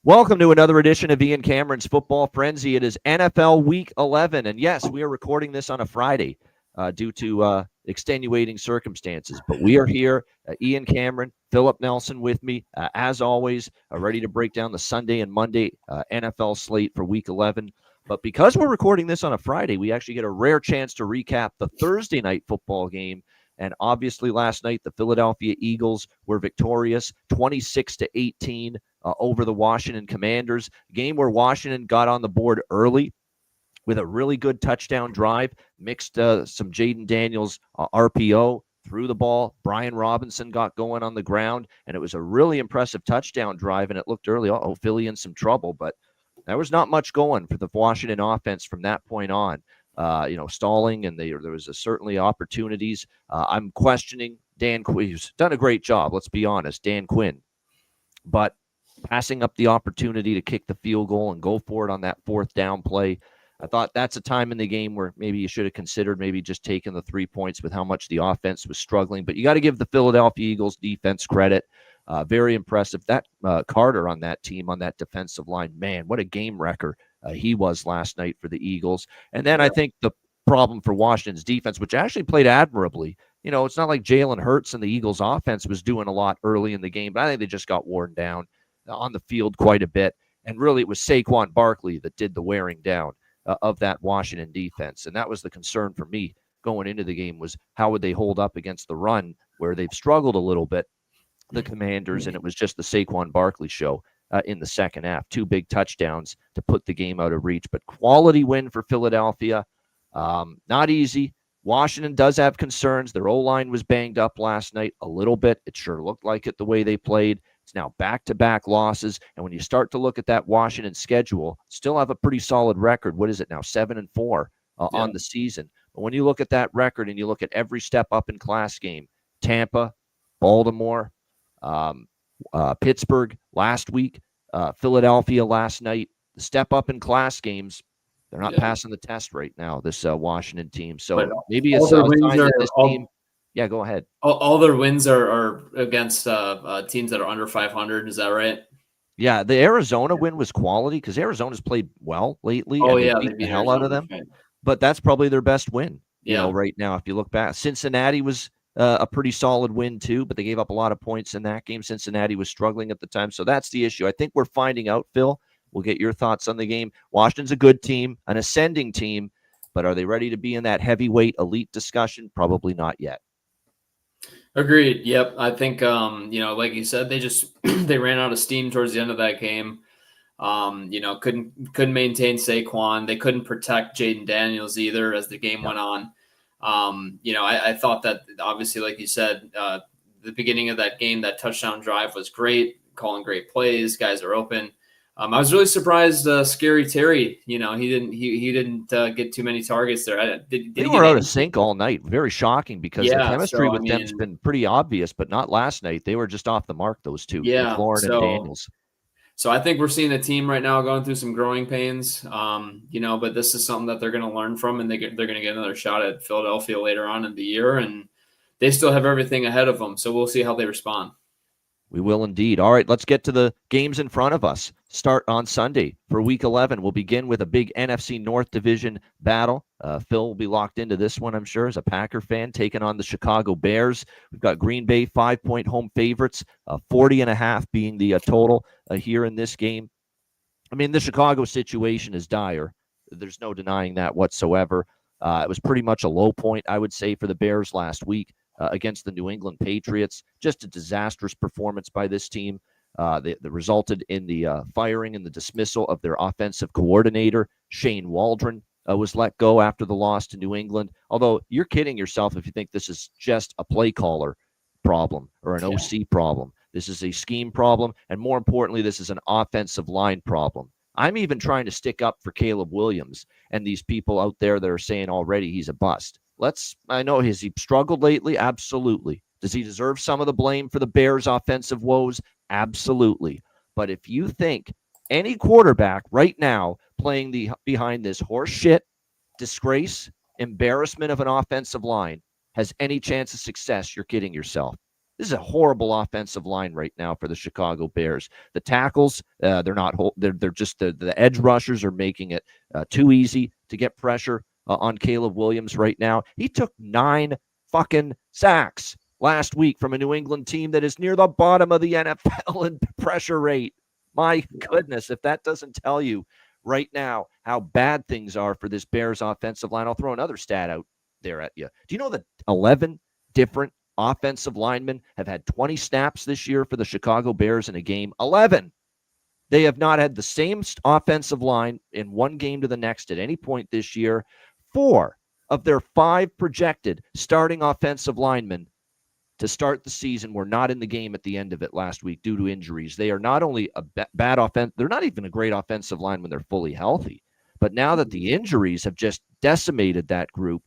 Welcome to another edition of Ian Cameron's Football Frenzy. It is NFL Week 11, and yes, we are recording this on a Friday due to extenuating circumstances. But we are here, Ian Cameron, Philip Nelson with me, as always, ready to break down the Sunday and Monday NFL slate for Week 11. But because we're recording this on a Friday, we actually get a rare chance to recap the Thursday night football game. And obviously, last night, the Philadelphia Eagles were victorious, 26-18. Over the Washington Commanders. Game where Washington got on the board early with a really good touchdown drive, mixed some Jaden Daniels RPO, threw the ball. Brian Robinson got going on the ground, and it was a really impressive touchdown drive, and it looked early, Philly in some trouble, but there was not much going for the Washington offense from that point on. Stalling, and there was certainly opportunities. I'm questioning Dan Quinn. He's done a great job, let's be honest, Dan Quinn. But passing up the opportunity to kick the field goal and go for it on that fourth down play. I thought that's a time in the game where maybe you should have considered maybe just taking the 3 points with how much the offense was struggling. But you got to give the Philadelphia Eagles defense credit. Very impressive. That Carter on that team, on that defensive line, man, what a game wrecker he was last night for the Eagles. And then I think the problem for Washington's defense, which actually played admirably. It's not like Jalen Hurts and the Eagles offense was doing a lot early in the game, but I think they just got worn down on the field quite a bit. And really, it was Saquon Barkley that did the wearing down of that Washington defense. And that was the concern for me going into the game, was how would they hold up against the run, where they've struggled a little bit, the Commanders, and it was just the Saquon Barkley show in the second half. 2 big touchdowns to put the game out of reach. But quality win for Philadelphia. Not easy. Washington does have concerns. Their O-line was banged up last night a little bit. It sure looked like it the way they played. It's now back-to-back losses. And when you start to look at that Washington schedule, still have a pretty solid record. What is it now? 7-4 on the season. But when you look at that record and you look at every step up in class game, Tampa, Baltimore, Pittsburgh last week, Philadelphia last night, the step up in class games, they're not passing the test right now, this Washington team. So maybe it's a sign that this team. Yeah, go ahead. All their wins are against teams that are under 500. Is that right? Yeah, the Arizona win was quality because Arizona's played well lately. They beat the hell out of them. But that's probably their best win, right now. If you look back, Cincinnati was a pretty solid win too, but they gave up a lot of points in that game. Cincinnati was struggling at the time. So that's the issue. I think we're finding out, Phil. We'll get your thoughts on the game. Washington's a good team, an ascending team, but are they ready to be in that heavyweight elite discussion? Probably not yet. Agreed. Yep. I think, like you said, they ran out of steam towards the end of that game. Couldn't maintain Saquon. They couldn't protect Jaden Daniels either as the game went on. I thought that obviously, like you said, the beginning of that game, that touchdown drive was great, calling great plays. Guys are open. I was really surprised. Scary Terry, he didn't get too many targets there. They were out of sync all night. Very shocking because the chemistry with them's been pretty obvious, but not last night. They were just off the mark, those two, McLaurin and Daniels. So I think we're seeing a team right now going through some growing pains, but this is something that they're going to learn from, and they're going to get another shot at Philadelphia later on in the year, and they still have everything ahead of them. So we'll see how they respond. We will indeed. All right, let's get to the games in front of us. Start on Sunday for Week 11. We'll begin with a big NFC North Division battle. Phil will be locked into this one, I'm sure, as a Packer fan, taking on the Chicago Bears. We've got Green Bay 5-point home favorites, 40.5 being the total here in this game. I mean, the Chicago situation is dire. There's no denying that whatsoever. It was pretty much a low point, I would say, for the Bears last week. Against the New England Patriots. Just a disastrous performance by this team that resulted in the firing and the dismissal of their offensive coordinator. Shane Waldron was let go after the loss to New England. Although you're kidding yourself if you think this is just a play caller problem or an OC problem. This is a scheme problem, and more importantly, this is an offensive line problem. I'm even trying to stick up for Caleb Williams and these people out there that are saying already he's a bust. I know, has he struggled lately? Absolutely. Does he deserve some of the blame for the Bears' offensive woes? Absolutely. But if you think any quarterback right now playing behind this horse shit, disgrace, embarrassment of an offensive line has any chance of success, you're kidding yourself. This is a horrible offensive line right now for the Chicago Bears. The tackles, they're not. They're just the edge rushers are making it too easy to get pressure on Caleb Williams right now. He took 9 fucking sacks last week from a New England team that is near the bottom of the NFL in pressure rate. My goodness, if that doesn't tell you right now how bad things are for this Bears offensive line, I'll throw another stat out there at you. Do you know that 11 different offensive linemen have had 20 snaps this year for the Chicago Bears in a game? 11. They have not had the same offensive line in one game to the next at any point this year. 4 of their 5 projected starting offensive linemen to start the season were not in the game at the end of it last week due to injuries. They are not only a bad offense, they're not even a great offensive line when they're fully healthy. But now that the injuries have just decimated that group,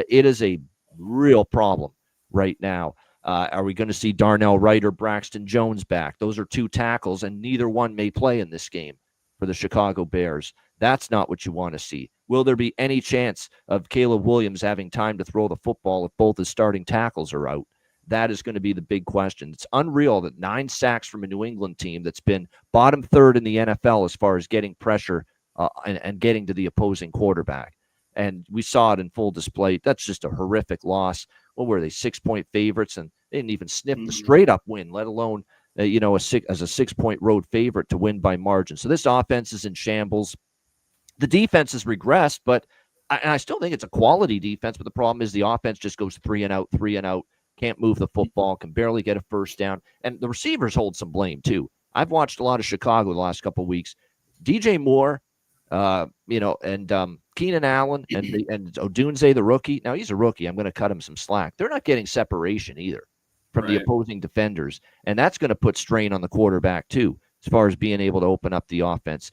it is a real problem right now. Are we going to see Darnell Wright or Braxton Jones back? Those are 2 tackles, and neither one may play in this game for the Chicago Bears. That's not what you want to see. Will there be any chance of Caleb Williams having time to throw the football if both his starting tackles are out? That is going to be the big question. It's unreal that 9 sacks from a New England team that's been bottom third in the NFL as far as getting pressure and getting to the opposing quarterback. And we saw it in full display. That's just a horrific loss. What were they, 6-point favorites? And they didn't even sniff the straight-up win, let alone as a 6-point road favorite to win by margin. So this offense is in shambles. The defense has regressed, but I still think it's a quality defense. But the problem is the offense just goes 3 and out. Can't move the football, can barely get a first down. And the receivers hold some blame, too. I've watched a lot of Chicago the last couple of weeks. DJ Moore, and Keenan Allen and Odunze, the rookie. Now, he's a rookie. I'm going to cut him some slack. They're not getting separation either from the opposing defenders. And that's going to put strain on the quarterback, too, as far as being able to open up the offense.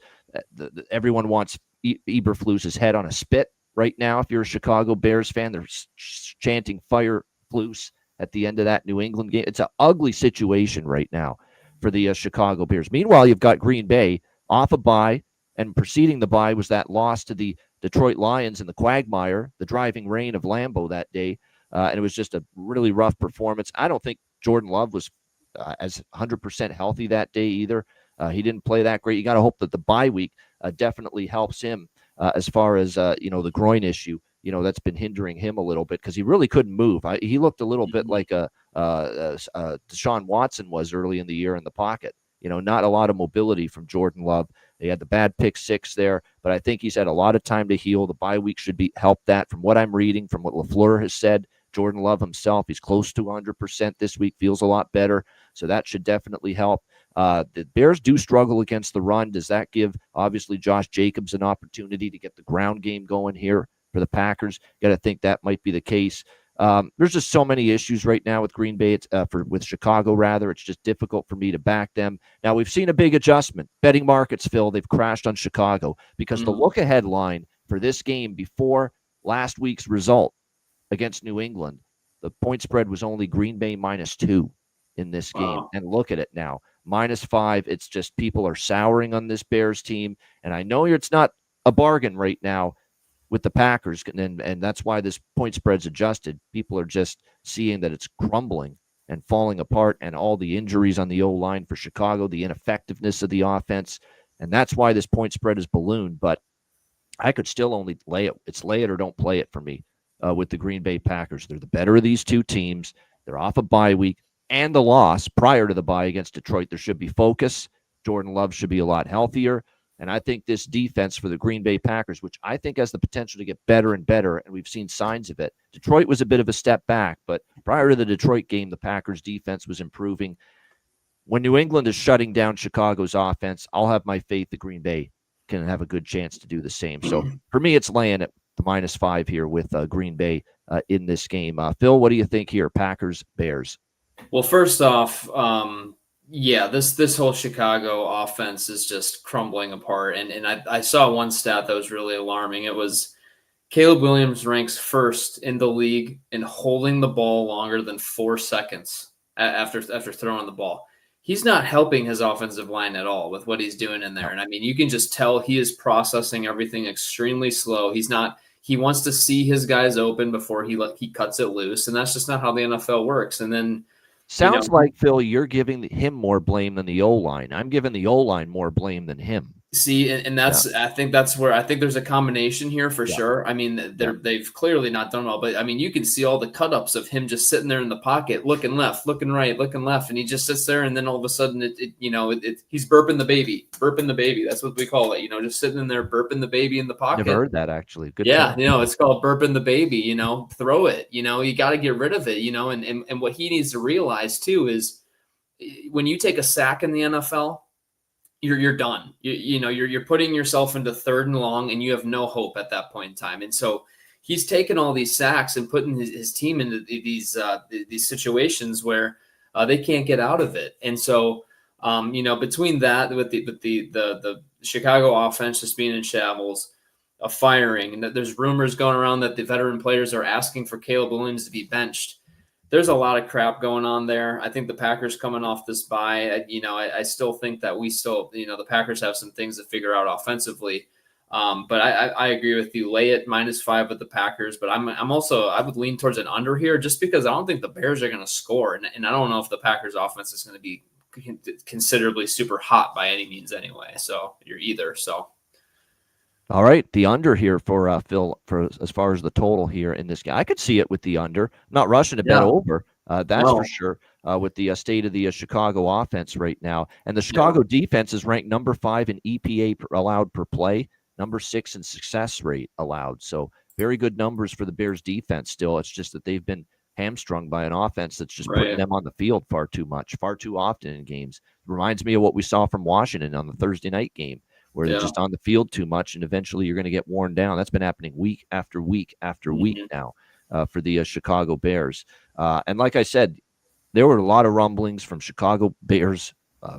Everyone wants Eberflus's head on a spit right now. If you're a Chicago Bears fan, they're chanting fire Flus at the end of that New England game. It's an ugly situation right now for the Chicago Bears. Meanwhile, you've got Green Bay off a bye, and preceding the bye was that loss to the Detroit Lions in the quagmire, the driving rain of Lambeau that day, and it was just a really rough performance. I don't think Jordan Love was as 100% healthy that day either. He didn't play that great. You got to hope that the bye week definitely helps him as far as the groin issue. That's been hindering him a little bit because he really couldn't move. He looked a little bit like Deshaun Watson was early in the year in the pocket. Not a lot of mobility from Jordan Love. They had the bad pick 6 there, but I think he's had a lot of time to heal. The bye week should help that. From what I'm reading, from what LaFleur has said, Jordan Love himself, he's close to 100% this week, feels a lot better. So that should definitely help. The Bears do struggle against the run. Does that give, obviously, Josh Jacobs an opportunity to get the ground game going here for the Packers? Got to think that might be the case. There's just so many issues right now with Green Bay, with Chicago, rather. It's just difficult for me to back them. Now, we've seen a big adjustment. Betting markets, Phil, they've crashed on Chicago because the look-ahead line for this game before last week's result against New England, the point spread was only Green Bay -2 in this game. Wow. And look at it now, -5. It's just people are souring on this Bears team. And I know it's not a bargain right now with the Packers, and that's why this point spread's adjusted. People are just seeing that it's crumbling and falling apart, and all the injuries on the O-line for Chicago, the ineffectiveness of the offense, and that's why this point spread is ballooned. But I could still only lay it. It's lay it or don't play it for me with the Green Bay Packers. They're the better of these 2 teams. They're off a bye week and the loss prior to the bye against Detroit. There should be focus. Jordan Love should be a lot healthier. And I think this defense for the Green Bay Packers, which I think has the potential to get better and better, and we've seen signs of it. Detroit was a bit of a step back, but prior to the Detroit game, the Packers defense was improving. When New England is shutting down Chicago's offense, I'll have my faith that Green Bay can have a good chance to do the same. So for me, it's laying at the -5 here with Green Bay in this game. Phil, what do you think here? Packers, Bears. Well, first off, this whole Chicago offense is just crumbling apart. And I saw one stat that was really alarming. It was Caleb Williams ranks first in the league in holding the ball longer than 4 seconds after throwing the ball. He's not helping his offensive line at all with what he's doing in there. And I mean, you can just tell he is processing everything extremely slow. He wants to see his guys open before he cuts it loose. And that's just not how the NFL works. And then Sounds like, Phil, you're giving him more blame than the O-line. I'm giving the O-line more blame than him. See, and that's I think that's where I think there's a combination here for sure. I mean, they've clearly not done well, but I mean, you can see all the cut-ups of him just sitting there in the pocket, looking left, looking right, looking left, and he just sits there, and then all of a sudden, he's burping the baby. That's what we call it, just sitting in there burping the baby in the pocket. Never heard that actually. Good. Yeah, it's called burping the baby. Throw it. You got to get rid of it. And what he needs to realize too is when you take a sack in the NFL. You're done. You're putting yourself into 3rd and long, and you have no hope at that point in time. And so he's taken all these sacks and putting his team into these situations where they can't get out of it. And so between that with the Chicago offense just being in shambles, a firing, and that there's rumors going around that the veteran players are asking for Caleb Williams to be benched. There's a lot of crap going on there. I think the Packers coming off this bye, I still think that the Packers have some things to figure out offensively. But I agree with you. Lay it -5 with the Packers, but I would lean towards an under here just because I don't think the Bears are going to score. And I don't know if the Packers offense is going to be considerably super hot by any means anyway. So you're either. So. All right, the under here for Phil for as far as the total here in this game. I could see it with the under. I'm not rushing to bet over. That's for sure. With the state of the Chicago offense right now, and the Chicago defense is ranked number 5 in EPA allowed per play, number 6 in success rate allowed. So very good numbers for the Bears defense. Still, it's just that they've been hamstrung by an offense that's just putting them on the field far too much, far too often in games. It reminds me of what we saw from Washington on the Thursday night game, where they're just on the field too much, and eventually you're going to get worn down. That's been happening week after week after week now for the Chicago Bears. And like I said, there were a lot of rumblings from Chicago Bears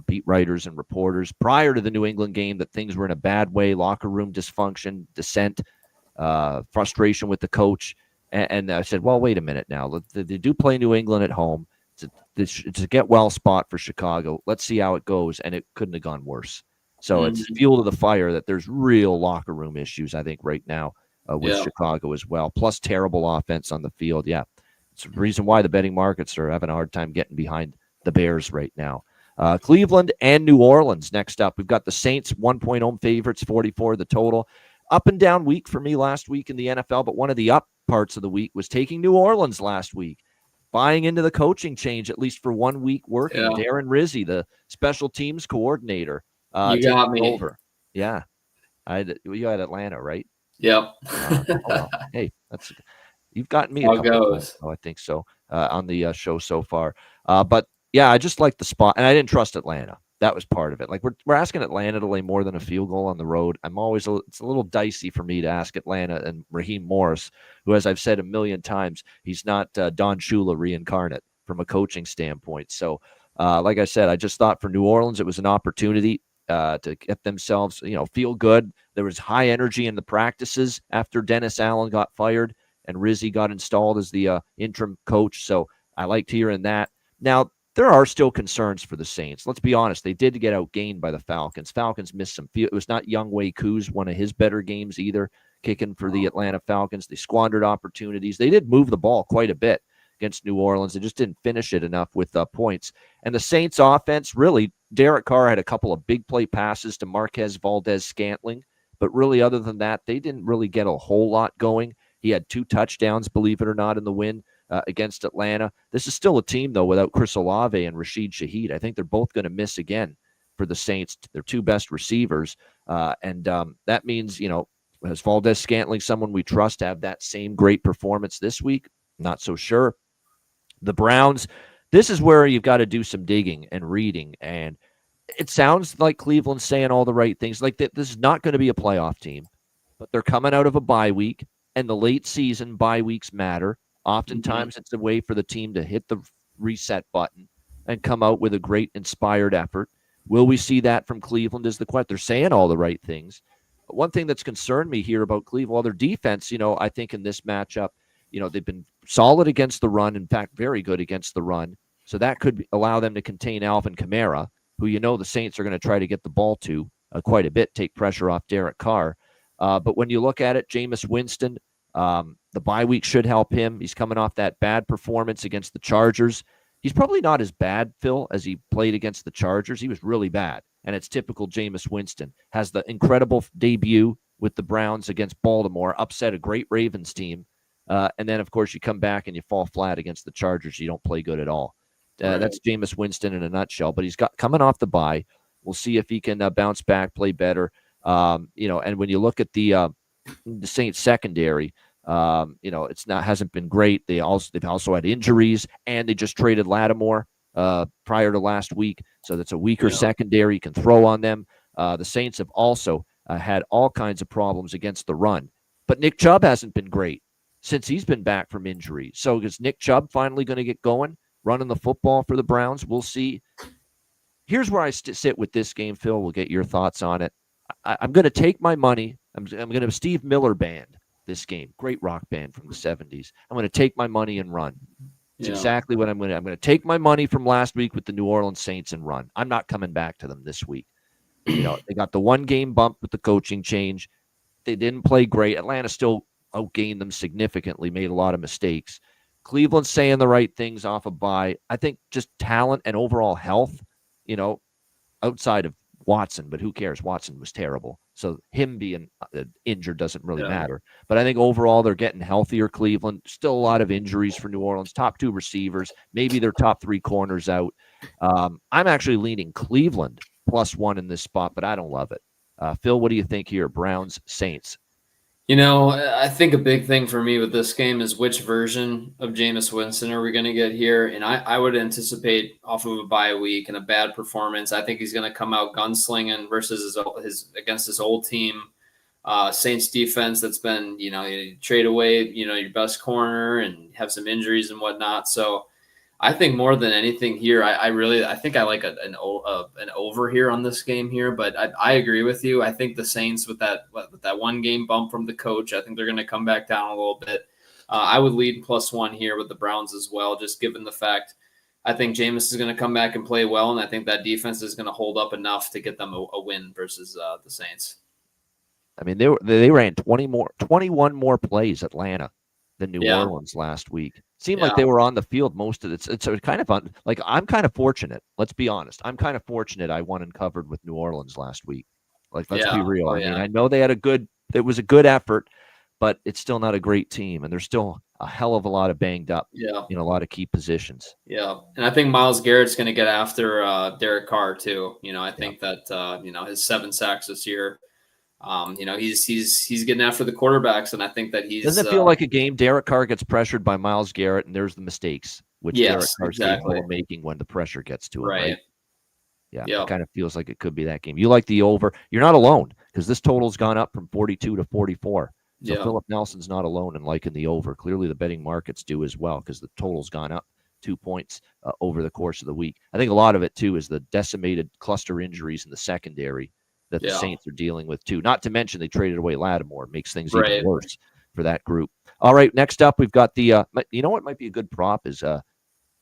beat writers and reporters prior to the New England game that things were in a bad way, locker room dysfunction, dissent, frustration with the coach. And I said, well, wait a minute now. They do play New England at home. It's a get-well spot for Chicago. Let's see how it goes, and it couldn't have gone worse. So it's fuel to the fire that there's real locker room issues, I think, right now with Chicago as well, plus terrible offense on the field. Yeah, it's the reason why the betting markets are having a hard time getting behind the Bears right now. Cleveland and New Orleans next up. We've got the Saints 1-point home favorites, 44 the total. Up and down week for me last week in the NFL, but one of the up parts of the week was taking New Orleans last week, buying into the coaching change, at least for 1 week working. Darren Rizzi, the special teams coordinator. You got me over. Yeah. You had Atlanta, right? Yep. Well, hey, you've gotten me a couple of times, I think so, on the show so far. But yeah, I just like the spot, and I didn't trust Atlanta. That was part of it. Like we're asking Atlanta to lay more than a field goal on the road. It's a little dicey for me to ask Atlanta and Raheem Morris, who, as I've said a million times, he's not Don Shula reincarnate from a coaching standpoint. So, like I said, I just thought for New Orleans it was an opportunity to get themselves, feel good. There was high energy in the practices after Dennis Allen got fired and Rizzi got installed as the interim coach. So I liked hearing that. Now, there are still concerns for the Saints. Let's be honest. They did get outgained by the Falcons. Falcons missed some field. It was not Younghoe Koo's one of his better games either, kicking for the Atlanta Falcons. They squandered opportunities. They did move the ball quite a bit against New Orleans. They just didn't finish it enough with points. And the Saints offense, really, Derek Carr had a couple of big play passes to Marquez Valdez-Scantling, but really other than that, they didn't really get a whole lot going. He had 2 touchdowns, believe it or not, in the win against Atlanta. This is still a team, though, without Chris Olave and Rashid Shaheed. I think they're both going to miss again for the Saints, their 2 best receivers. And that means, is Valdez-Scantling someone we trust to have that same great performance this week? Not so sure. The Browns, this is where you've got to do some digging and reading. And it sounds like Cleveland's saying all the right things. Like this is not going to be a playoff team, but they're coming out of a bye week, and the late season bye weeks matter. Oftentimes it's a way for the team to hit the reset button and come out with a great inspired effort. Will we see that from Cleveland is the question. They're saying all the right things. But one thing that's concerned me here about Cleveland, well, their defense, I think in this matchup, they've been solid against the run. In fact, very good against the run. So that could allow them to contain Alvin Kamara, who the Saints are going to try to get the ball to quite a bit, take pressure off Derek Carr. But when you look at it, Jameis Winston, the bye week should help him. He's coming off that bad performance against the Chargers. He's probably not as bad, Phil, as he played against the Chargers. He was really bad. And it's typical Jameis Winston. Has the incredible debut with the Browns against Baltimore, upset a great Ravens team. And then, of course, you come back and you fall flat against the Chargers. You don't play good at all. Right. That's Jameis Winston in a nutshell. But he's got coming off the bye. We'll see if he can bounce back, play better. And when you look at the Saints secondary, hasn't been great. They've also had injuries, and they just traded Lattimore prior to last week, so that's a weaker secondary. You can throw on them. The Saints have also had all kinds of problems against the run, but Nick Chubb hasn't been great since he's been back from injury. So is Nick Chubb finally going to get going, running the football for the Browns? We'll see. Here's where I sit with this game, Phil. We'll get your thoughts on it. I'm going to take my money. I'm going to Steve Miller Band this game. Great rock band from the 70s. I'm going to take my money and run. It's exactly what I'm going to. I'm going to take my money from last week with the New Orleans Saints and run. I'm not coming back to them this week. They got the one game bump with the coaching change. They didn't play great. Atlanta still outgained them significantly, made a lot of mistakes. Cleveland's saying the right things off a bye. I think just talent and overall health, outside of Watson, but who cares? Watson was terrible. So him being injured doesn't really matter. But I think overall they're getting healthier, Cleveland. Still a lot of injuries for New Orleans. Top 2 receivers, maybe their top 3 corners out. I'm actually leaning Cleveland +1 in this spot, but I don't love it. Phil, what do you think here? Browns, Saints. I think a big thing for me with this game is which version of Jameis Winston are we going to get here? And I would anticipate off of a bye week and a bad performance. I think he's going to come out gunslinging versus against his old team. Saints defense that's been, you trade away, your best corner and have some injuries and whatnot. So I think more than anything here, I think I like an over here on this game here, but I agree with you. I think the Saints with that one game bump from the coach, I think they're going to come back down a little bit. I would lead +1 here with the Browns as well, just given the fact I think Jameis is going to come back and play well, and I think that defense is going to hold up enough to get them a win versus the Saints. I mean, they ran 21 more plays, Atlanta, than New Orleans last week. Seemed like they were on the field most of it. It's kind of fun. Like, I'm kind of fortunate. Let's be honest. I'm kind of fortunate I won and covered with New Orleans last week. Like, let's be real. I mean, I know it was a good effort, but it's still not a great team. And there's still a hell of a lot of banged up in a lot of key positions. Yeah. And I think Myles Garrett's going to get after Derek Carr too. I think that, his 7 sacks this year, he's getting after the quarterbacks, and I think that doesn't it feel like a game Derek Carr gets pressured by Myles Garrett, and there's the mistakes which Derek Carr's making when the pressure gets to him. Right? Yeah, it kind of feels like it could be that game. You like the over? You're not alone because this total's gone up from 42 to 44. So Philip Nelson's not alone in liking the over. Clearly, the betting markets do as well because the total's gone up 2 points over the course of the week. I think a lot of it too is the decimated cluster injuries in the secondary that the Saints are dealing with too. Not to mention they traded away Lattimore. Makes things even worse for that group. All right, next up we've got the what might be a good prop is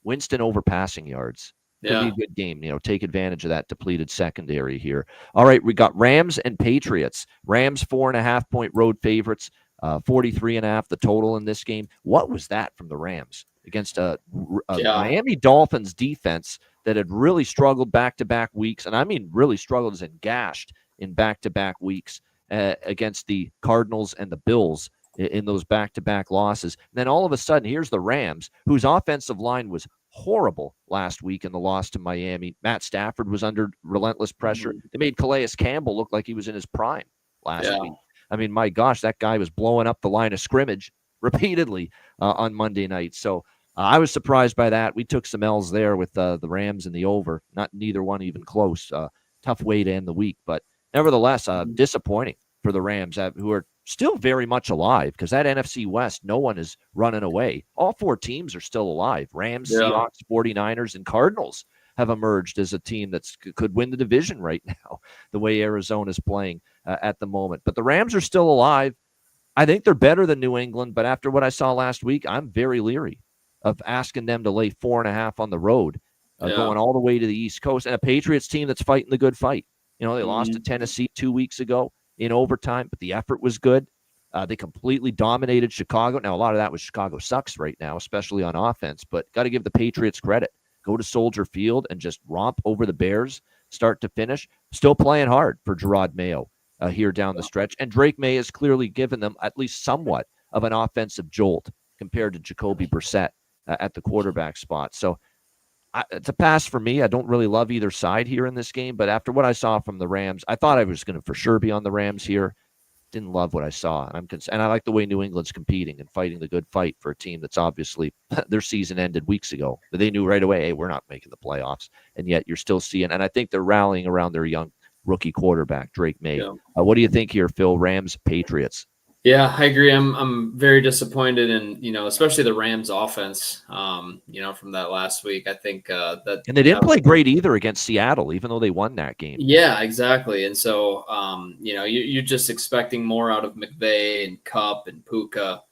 Winston over passing yards. Could be a good game. Take advantage of that depleted secondary here. All right, we got Rams and Patriots. Rams 4.5-point road favorites. 43.5 the total in this game. What was that from the Rams against a Miami Dolphins defense that had really struggled back-to-back weeks, and I mean really struggled as in gashed in back-to-back weeks against the Cardinals and the Bills in those back-to-back losses. And then all of a sudden, here's the Rams, whose offensive line was horrible last week in the loss to Miami. Matt Stafford was under relentless pressure. They made Calais Campbell look like he was in his prime last week. I mean, my gosh, that guy was blowing up the line of scrimmage repeatedly on Monday night. So I was surprised by that. We took some L's there with the Rams and the over. Neither one even close. Tough way to end the week. But nevertheless, disappointing for the Rams, who are still very much alive because that NFC West, no one is running away. All 4 teams are still alive. Rams, Seahawks, 49ers, and Cardinals have emerged as a team that could win the division right now, the way Arizona's playing at the moment. But the Rams are still alive. I think they're better than New England, but after what I saw last week, I'm very leery of asking them to lay 4.5 on the road, going all the way to the East Coast, and a Patriots team that's fighting the good fight. They lost to Tennessee 2 weeks ago in overtime, but the effort was good. They completely dominated Chicago. Now, a lot of that was Chicago sucks right now, especially on offense, but got to give the Patriots credit. go to Soldier Field and just romp over the Bears start to finish. Still playing hard for Gerard Mayo here down the stretch. And Drake May has clearly given them at least somewhat of an offensive jolt compared to Jacoby Brissett at the quarterback spot. So it's a pass for me. I don't really love either side here in this game, but after what I saw from the Rams, I thought I was going to for sure be on the Rams here. Didn't love what I saw. And I like the way New England's competing and fighting the good fight for a team that's obviously their season ended weeks ago. But they knew right away, hey, we're not making the playoffs. And yet you're still seeing, and I think they're rallying around their young rookie quarterback, Drake May. Yeah. What do you think here, Phil? Rams, Patriots? Yeah, I agree. I'm very disappointed in, especially the Rams offense, from that last week. I think that. And they didn't play great either against Seattle, even though they won that game. Yeah, exactly. And so, you're just expecting more out of McVay and Kupp and Puka.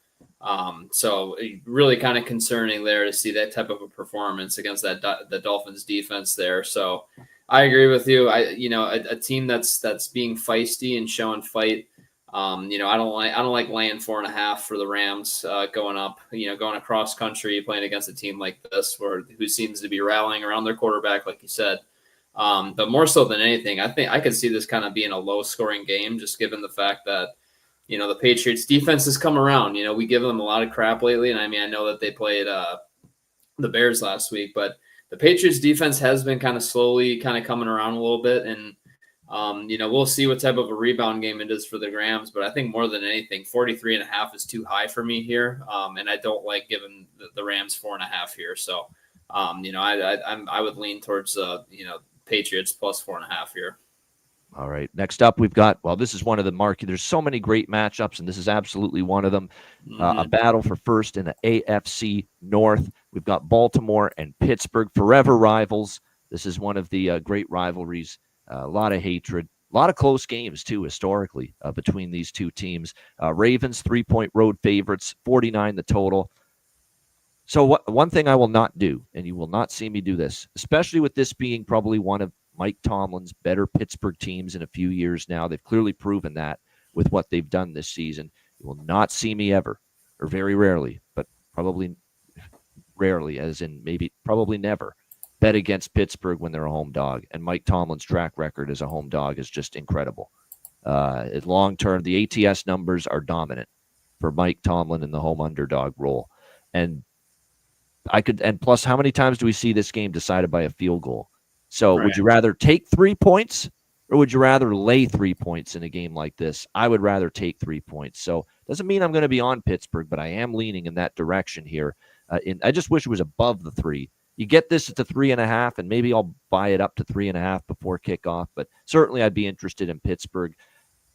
So really kind of concerning there to see that type of a performance against the Dolphins defense there. So I agree with you. A team that's being feisty and showing fight. I don't like laying 4.5 for the Rams going up, going across country, playing against a team like this who seems to be rallying around their quarterback, like you said. But more so than anything, I think I could see this kind of being a low scoring game, just given the fact that, the Patriots defense has come around. We give them a lot of crap lately. And I know that they played the Bears last week, but the Patriots defense has been kind of slowly kind of coming around a little bit. And, we'll see what type of a rebound game it is for the Rams, but I think more than anything, 43.5 is too high for me here. And I don't like giving the Rams 4.5 here. So, I would lean towards, Patriots plus 4.5 here. All right. Next up, we've got, this is one of the marquee. There's so many great matchups, and this is absolutely one of them. A battle for first in the AFC North. We've got Baltimore and Pittsburgh, forever rivals. This is one of the great rivalries. A lot of hatred, a lot of close games, too, historically, between these two teams. Ravens, 3-point road favorites, 49 the total. So one thing I will not do, and you will not see me do this, especially with this being probably one of Mike Tomlin's better Pittsburgh teams in a few years now. They've clearly proven that with what they've done this season. You will not see me ever, or very rarely, but probably rarely, as in maybe probably never, bet against Pittsburgh when they're a home dog. And Mike Tomlin's track record as a home dog is just incredible. Long term, the ATS numbers are dominant for Mike Tomlin in the home underdog role. And plus, how many times do we see this game decided by a field goal? So Would you rather take 3 points or would you rather lay 3 points in a game like this? I would rather take 3 points. So doesn't mean I'm going to be on Pittsburgh, but I am leaning in that direction here. I just wish it was above the 3. You get this at the 3.5, and maybe I'll buy it up to 3.5 before kickoff. But certainly I'd be interested in Pittsburgh.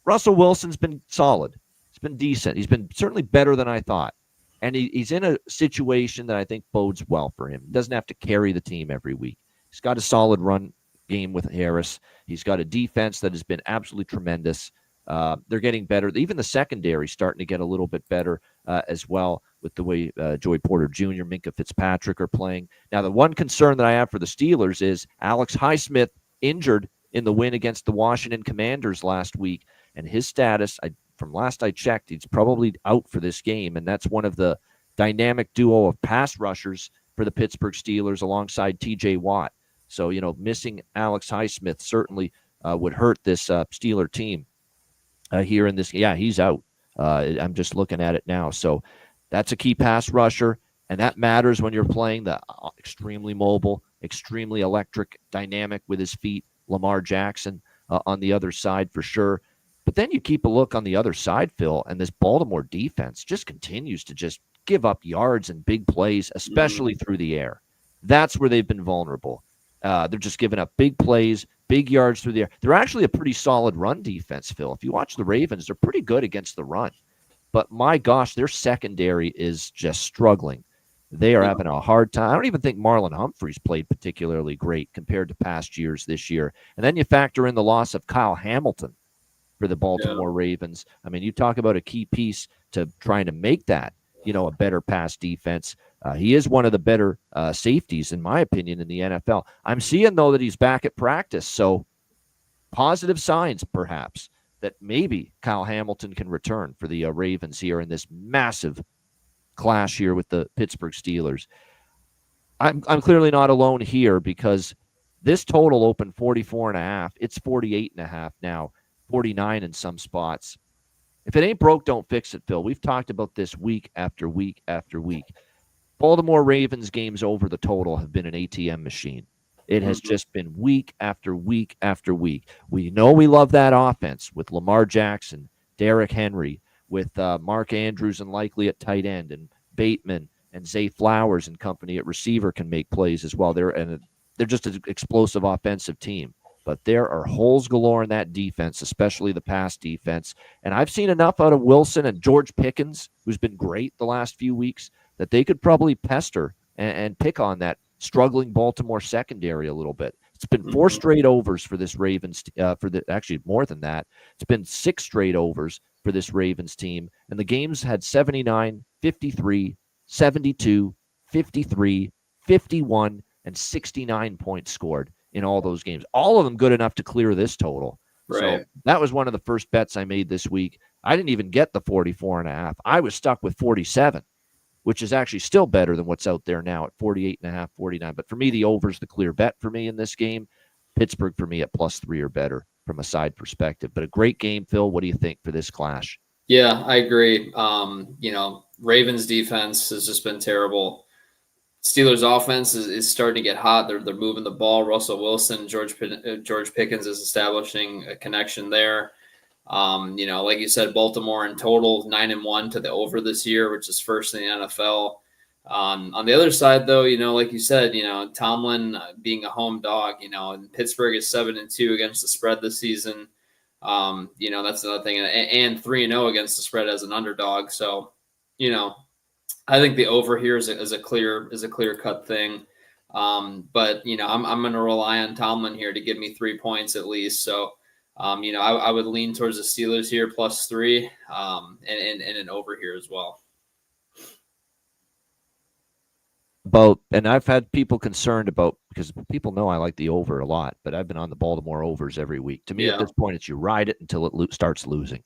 Russell Wilson's been solid. He's been decent. He's been certainly better than I thought. And he's in a situation that I think bodes well for him. He doesn't have to carry the team every week. He's got a solid run game with Harris. He's got a defense that has been absolutely tremendous. They're getting better. Even the secondary starting to get a little bit better as well with the way Joey Porter Jr., Minkah Fitzpatrick are playing. Now, the one concern that I have for the Steelers is Alex Highsmith injured in the win against the Washington Commanders last week. And his status, from last I checked, he's probably out for this game. And that's one of the dynamic duo of pass rushers for the Pittsburgh Steelers alongside TJ Watt. So, missing Alex Highsmith certainly would hurt this Steeler team here in this. Yeah, he's out. I'm just looking at it now. So that's a key pass rusher, and that matters when you're playing the extremely mobile, extremely electric, dynamic with his feet, Lamar Jackson on the other side for sure. But then you keep a look on the other side, Phil, and this Baltimore defense just continues to just give up yards and big plays, especially through the air. That's where they've been vulnerable. They're just giving up big plays, big yards through the air. They're actually a pretty solid run defense, Phil. If you watch the Ravens, they're pretty good against the run. But my gosh, their secondary is just struggling. They are having a hard time. I don't even think Marlon Humphreys played particularly great compared to past years this year. And then you factor in the loss of Kyle Hamilton for the Baltimore Ravens. I mean, you talk about a key piece to trying to make that, a better pass defense. He is one of the better safeties, in my opinion, in the NFL. I'm seeing, though, that he's back at practice. So positive signs, perhaps, that maybe Kyle Hamilton can return for the Ravens here in this massive clash here with the Pittsburgh Steelers. I'm clearly not alone here because this total opened 44.5. It's 48.5 now, 49 in some spots. If it ain't broke, don't fix it, Phil. We've talked about this week after week after week. Baltimore Ravens games over the total have been an ATM machine. It has just been week after week after week. We know we love that offense with Lamar Jackson, Derrick Henry, with Mark Andrews and likely at tight end, and Bateman and Zay Flowers and company at receiver can make plays as well. They're just an explosive offensive team. But there are holes galore in that defense, especially the pass defense. And I've seen enough out of Wilson and George Pickens, who's been great the last few weeks, that they could probably pester and pick on that struggling Baltimore secondary a little bit. It's been 4 straight overs for this Ravens, actually more than that. It's been 6 straight overs for this Ravens team. And the games had 79, 53, 72, 53, 51, and 69 points scored in all those games. All of them good enough to clear this total. Right. So that was one of the first bets I made this week. I didn't even get the 44.5. I was stuck with 47, which is actually still better than what's out there now at 48.5, 49. But for me, the over's the clear bet for me in this game. Pittsburgh for me at +3 or better from a side perspective. But a great game, Phil. What do you think for this clash? Yeah, I agree. Ravens defense has just been terrible. Steelers offense is starting to get hot. They're moving the ball. Russell Wilson, George Pickens is establishing a connection there. Like you said, Baltimore in total 9-1 to the over this year, which is first in the NFL. On the other side, though, like you said, Tomlin being a home dog, and Pittsburgh is 7-2 against the spread this season. That's another thing, and 3-0 against the spread as an underdog. So, I think the over here is a clear cut thing. But I'm going to rely on Tomlin here to give me 3 points at least. So, I would lean towards the Steelers here +3, and an over here as well. And I've had people concerned about, because people know I like the over a lot, but I've been on the Baltimore overs every week. To me, at this point, it's you ride it until it starts losing.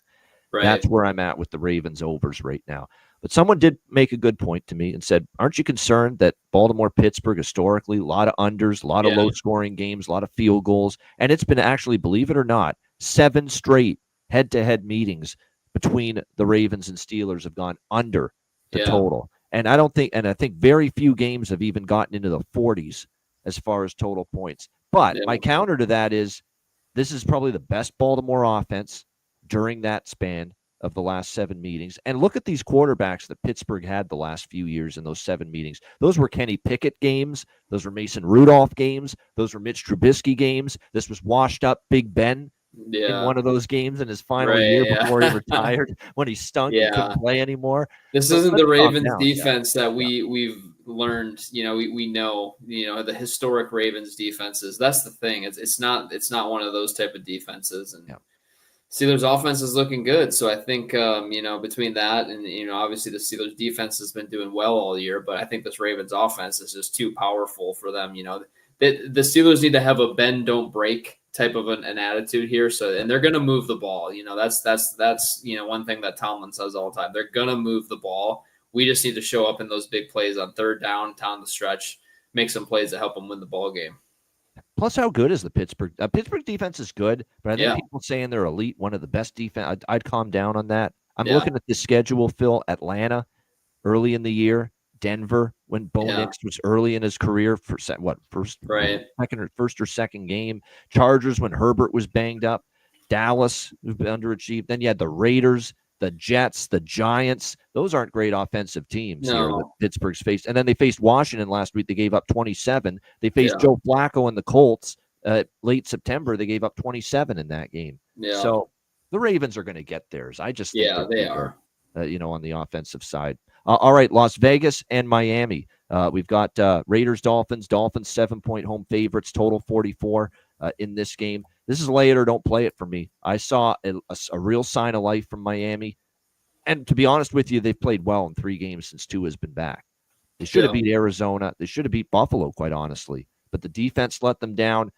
Right. That's where I'm at with the Ravens overs right now. But someone did make a good point to me and said, aren't you concerned that Baltimore-Pittsburgh historically, a lot of unders, a lot of low-scoring games, a lot of field goals, and it's been actually, believe it or not, 7 straight head-to-head meetings between the Ravens and Steelers have gone under the total. And I think very few games have even gotten into the 40s as far as total points. But my counter to that is this is probably the best Baltimore offense during that span of the last 7 meetings. And look at these quarterbacks that Pittsburgh had the last few years in those 7 meetings. Those were Kenny Pickett games. Those were Mason Rudolph games. Those were Mitch Trubisky games. This was washed up Big Ben in one of those games in his final year before he retired, when he stunk and couldn't play anymore. This isn't the Ravens defense that we've learned. We know the historic Ravens defenses. That's the thing. It's not one of those type of defenses. And Steelers offense is looking good. So I think, between that and, obviously the Steelers defense has been doing well all year, but I think this Ravens offense is just too powerful for them. The Steelers need to have a bend, don't break type of an attitude here. So, and they're going to move the ball. That's one thing that Tomlin says all the time. They're going to move the ball. We just need to show up in those big plays on third down the stretch, make some plays to help them win the ball game. Plus, how good is the Pittsburgh? Pittsburgh defense is good, but I think people saying they're elite, one of the best defense. I'd calm down on that. I'm looking at the schedule, Phil. Atlanta, early in the year. Denver, when Bo Nix was early in his career, first or second game. Chargers, when Herbert was banged up. Dallas, who's been underachieved. Then you had the Raiders, the Jets, the Giants. Those aren't great offensive teams here that Pittsburgh's faced. And then they faced Washington last week. They gave up 27. They faced Joe Flacco and the Colts late September. They gave up 27 in that game. Yeah. So the Ravens are going to get theirs. I just think they are. On the offensive side. All right, Las Vegas and Miami. We've got Raiders, Dolphins. Dolphins 7-point home favorites, total 44 in this game. This is lay it or don't play it for me. I saw a real sign of life from Miami. And to be honest with you, they've played well in 3 games since Tua has been back. They should have beat Arizona. They should have beat Buffalo, quite honestly. But the defense let them down.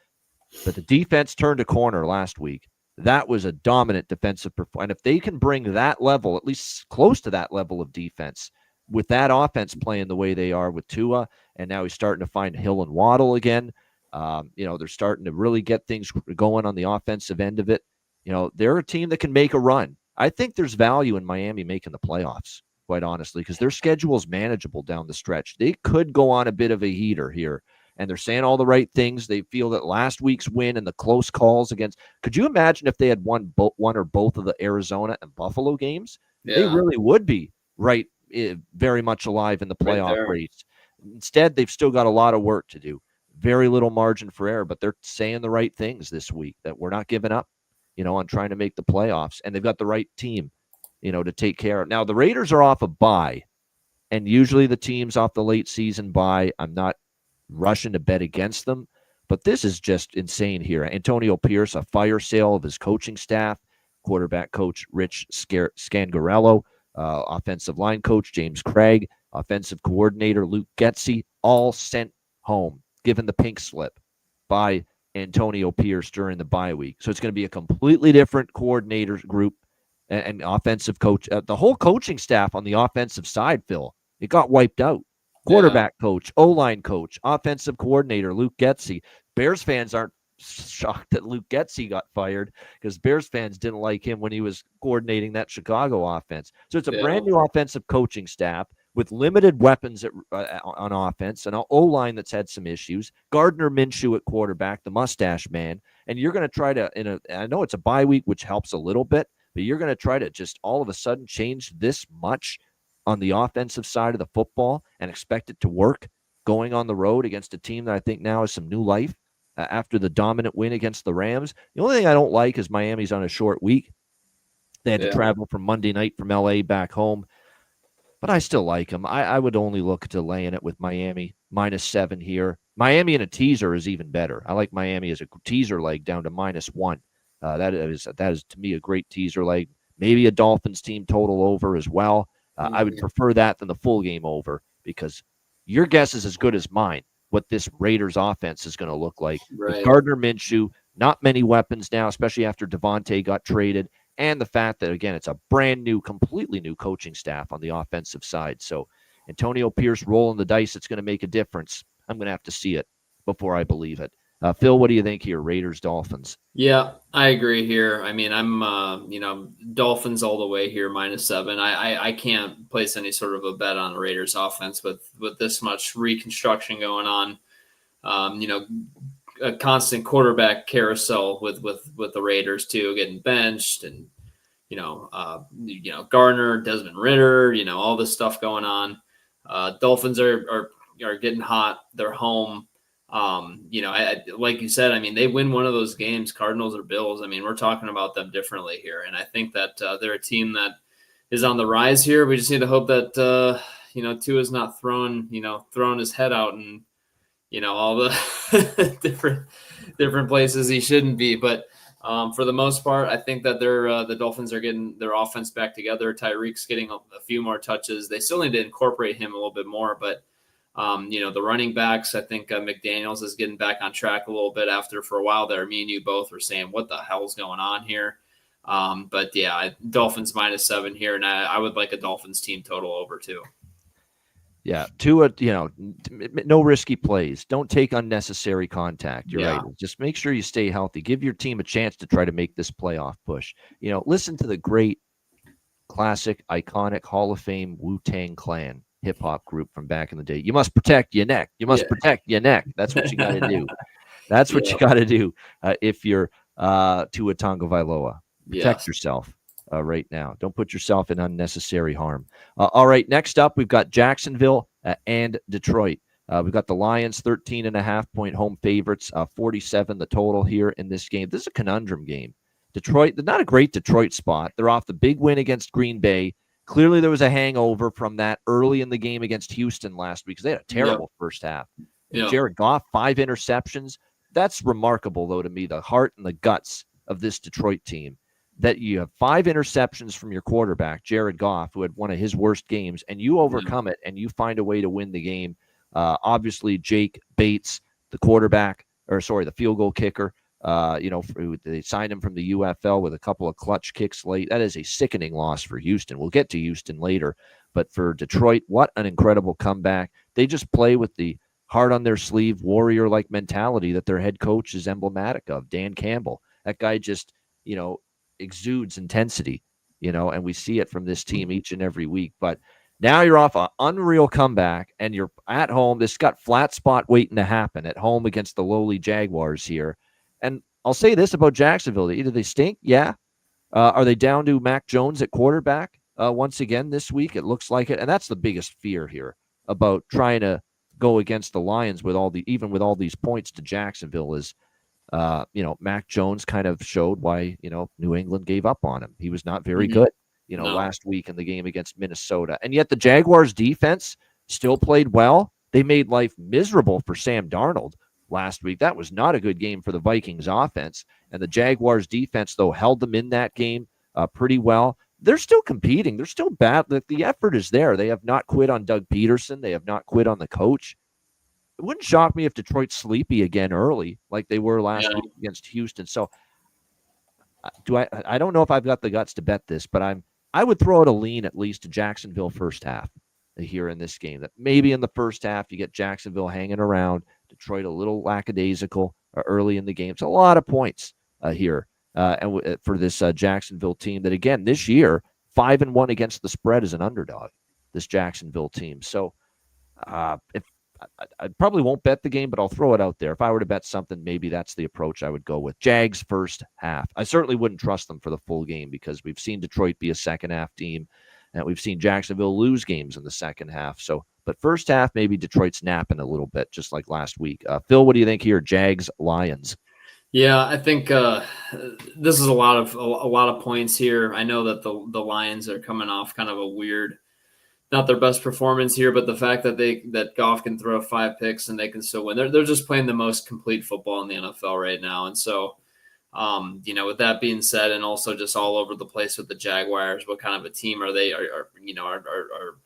But the defense turned a corner last week. That was a dominant defensive performance. And if they can bring that level, at least close to that level of defense, with that offense playing the way they are with Tua, and now he's starting to find Hill and Waddle again. They're starting to really get things going on the offensive end of it. They're a team that can make a run. I think there's value in Miami making the playoffs, quite honestly, because their schedule is manageable down the stretch. They could go on a bit of a heater here, and they're saying all the right things. They feel that last week's win and the close calls against – could you imagine if they had won one or both of the Arizona and Buffalo games? Yeah. They really would be very much alive in the playoff race. Instead, they've still got a lot of work to do. Very little margin for error, but they're saying the right things this week, that we're not giving up, on trying to make the playoffs. And they've got the right team, to take care of. Now, the Raiders are off a bye, and usually the teams off the late season bye, I'm not rushing to bet against them, but this is just insane here. Antonio Pierce, a fire sale of his coaching staff, quarterback coach Rich Scangarello, offensive line coach James Craig, offensive coordinator Luke Getsy, all sent home, given the pink slip by Antonio Pierce during the bye week. So it's going to be a completely different coordinator group and offensive coach. The whole coaching staff on the offensive side, Phil, it got wiped out. Quarterback coach, O-line coach, offensive coordinator Luke Getsy. Bears fans aren't shocked that Luke Getsy got fired because Bears fans didn't like him when he was coordinating that Chicago offense. So it's a brand new offensive coaching staff with limited weapons on offense, and an O-line that's had some issues. Gardner Minshew at quarterback, the mustache man. And you're going to try to, I know it's a bye week, which helps a little bit, but you're going to try to just all of a sudden change this much on the offensive side of the football and expect it to work going on the road against a team that I think now has some new life after the dominant win against the Rams. The only thing I don't like is Miami's on a short week. They had to travel from Monday night from L.A. back home. But I still like them. I would only look to laying it with Miami, -7 here. Miami in a teaser is even better. I like Miami as a teaser leg down to -1. That is, to me, a great teaser leg. Maybe a Dolphins team total over as well. I would prefer that than the full game over because your guess is as good as mine what this Raiders offense is going to look like. Right. With Gardner Minshew, not many weapons now, especially after Devontae got traded. And the fact that, again, it's a brand new, completely new coaching staff on the offensive side. So Antonio Pierce rolling the dice, it's going to make a difference. I'm going to have to see it before I believe it. Phil, what do you think here? Raiders, Dolphins? Yeah, I agree here. I mean, I'm, Dolphins all the way here, -7. I can't place any sort of a bet on the Raiders offense with this much reconstruction going on. A constant quarterback carousel with the Raiders too, getting benched and, Gardner, Desmond Ridder, all this stuff going on. Dolphins are getting hot. They're home. Like you said, I mean, they win one of those games, Cardinals or Bills. I mean, we're talking about them differently here. And I think that they're a team that is on the rise here. We just need to hope that, Tua's not throwing his head out and, all the different places he shouldn't be. But for the most part, I think that the Dolphins are getting their offense back together. Tyreek's getting a few more touches. They still need to incorporate him a little bit more, but the running backs, I think McDaniels is getting back on track a little bit after for a while there. Me and you both were saying, what the hell's going on here? But yeah, Dolphins -7 here. And I would like a Dolphins team total over too. Yeah. Tua, no risky plays. Don't take unnecessary contact. You're right. Just make sure you stay healthy. Give your team a chance to try to make this playoff push. Listen to the great, classic, iconic Hall of Fame Wu-Tang Clan hip-hop group from back in the day. You must protect your neck. You must protect your neck. That's what you got to do. That's what you got to do if you're Tua Tagovailoa. Protect yourself right now. Don't put yourself in unnecessary harm. All right, next up, we've got Jacksonville and Detroit. We've got the Lions 13.5-point home favorites, 47 the total here in this game. This is a conundrum game. Detroit, they're not a great Detroit spot. They're off the big win against Green Bay. Clearly, there was a hangover from that early in the game against Houston last week because they had a terrible first half. Jared Goff, 5 interceptions. That's remarkable, though, to me, the heart and the guts of this Detroit team, that you have 5 interceptions from your quarterback, Jared Goff, who had one of his worst games, and you overcome it and you find a way to win the game. Obviously, Jake Bates, the field goal kicker, they signed him from the UFL with a couple of clutch kicks late. That is a sickening loss for Houston. We'll get to Houston later. But for Detroit, what an incredible comeback. They just play with the heart on their sleeve, warrior-like mentality that their head coach is emblematic of, Dan Campbell. That guy just, exudes intensity, and we see it from this team each and every week. But now you're off an unreal comeback, and you're at home. This got flat spot waiting to happen at home against the lowly Jaguars here. And I'll say this about Jacksonville. Either they stink, yeah. Are they down to Mac Jones at quarterback once again this week? It looks like it. And that's the biggest fear here about trying to go against the Lions with all these points to Jacksonville is, Mac Jones kind of showed why, New England gave up on him. He was not very good, last week in the game against Minnesota. And yet the Jaguars defense still played well. They made life miserable for Sam Darnold last week. That was not a good game for the Vikings offense. And the Jaguars defense, though, held them in that game pretty well. They're still competing. They're still bad. The effort is there. They have not quit on Doug Peterson. They have not quit on the coach. It wouldn't shock me if Detroit's sleepy again early like they were last week against Houston. So I don't know if I've got the guts to bet this, but I would throw out a lean at least to Jacksonville first half here in this game. That maybe in the first half you get Jacksonville hanging around, Detroit a little lackadaisical early in the game. It's a lot of points here for this Jacksonville team that, again, this year, 5-1 against the spread as an underdog, this Jacksonville team. So if I probably won't bet the game, but I'll throw it out there. If I were to bet something, maybe that's the approach I would go with. Jags first half. I certainly wouldn't trust them for the full game because we've seen Detroit be a second half team, and we've seen Jacksonville lose games in the second half. So, but first half, maybe Detroit's napping a little bit, just like last week. Phil, what do you think here? Jags, Lions. Yeah, I think this is a lot of points here. I know that the Lions are coming off kind of a weird, not their best performance here, but the fact that Goff can throw 5 picks and they can still win. They're just playing the most complete football in the NFL right now. And so, with that being said, and also just all over the place with the Jaguars, what kind of a team are they?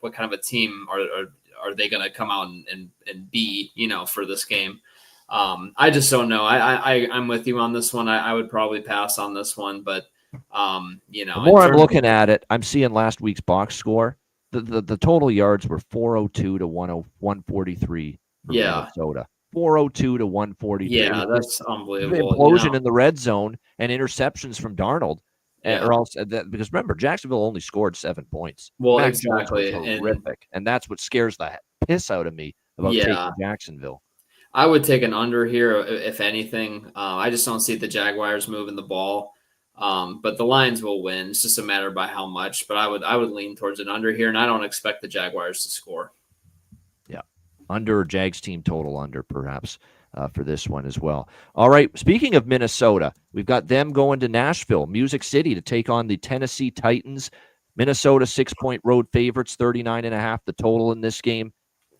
What kind of a team are they going to come out and be? For this game. I just don't know. I'm with you on this one. I would probably pass on this one, but the more I'm looking at it, I'm seeing last week's box score. The total yards were 402 to 143 for Minnesota. 402 to 143. Yeah, that's unbelievable. Implosion in the red zone and interceptions from Darnold. Because remember, Jacksonville only scored 7 points. Well, exactly. Horrific. And that's what scares the piss out of me about taking Jacksonville. I would take an under here, if anything. I just don't see the Jaguars moving the ball. But the Lions will win. It's just a matter by how much. But I would lean towards an under here, and I don't expect the Jaguars to score. Yeah, under, Jags team total under, perhaps, for this one as well. All right, speaking of Minnesota, we've got them going to Nashville, Music City, to take on the Tennessee Titans. Minnesota 6-point road favorites, 39.5 the total in this game.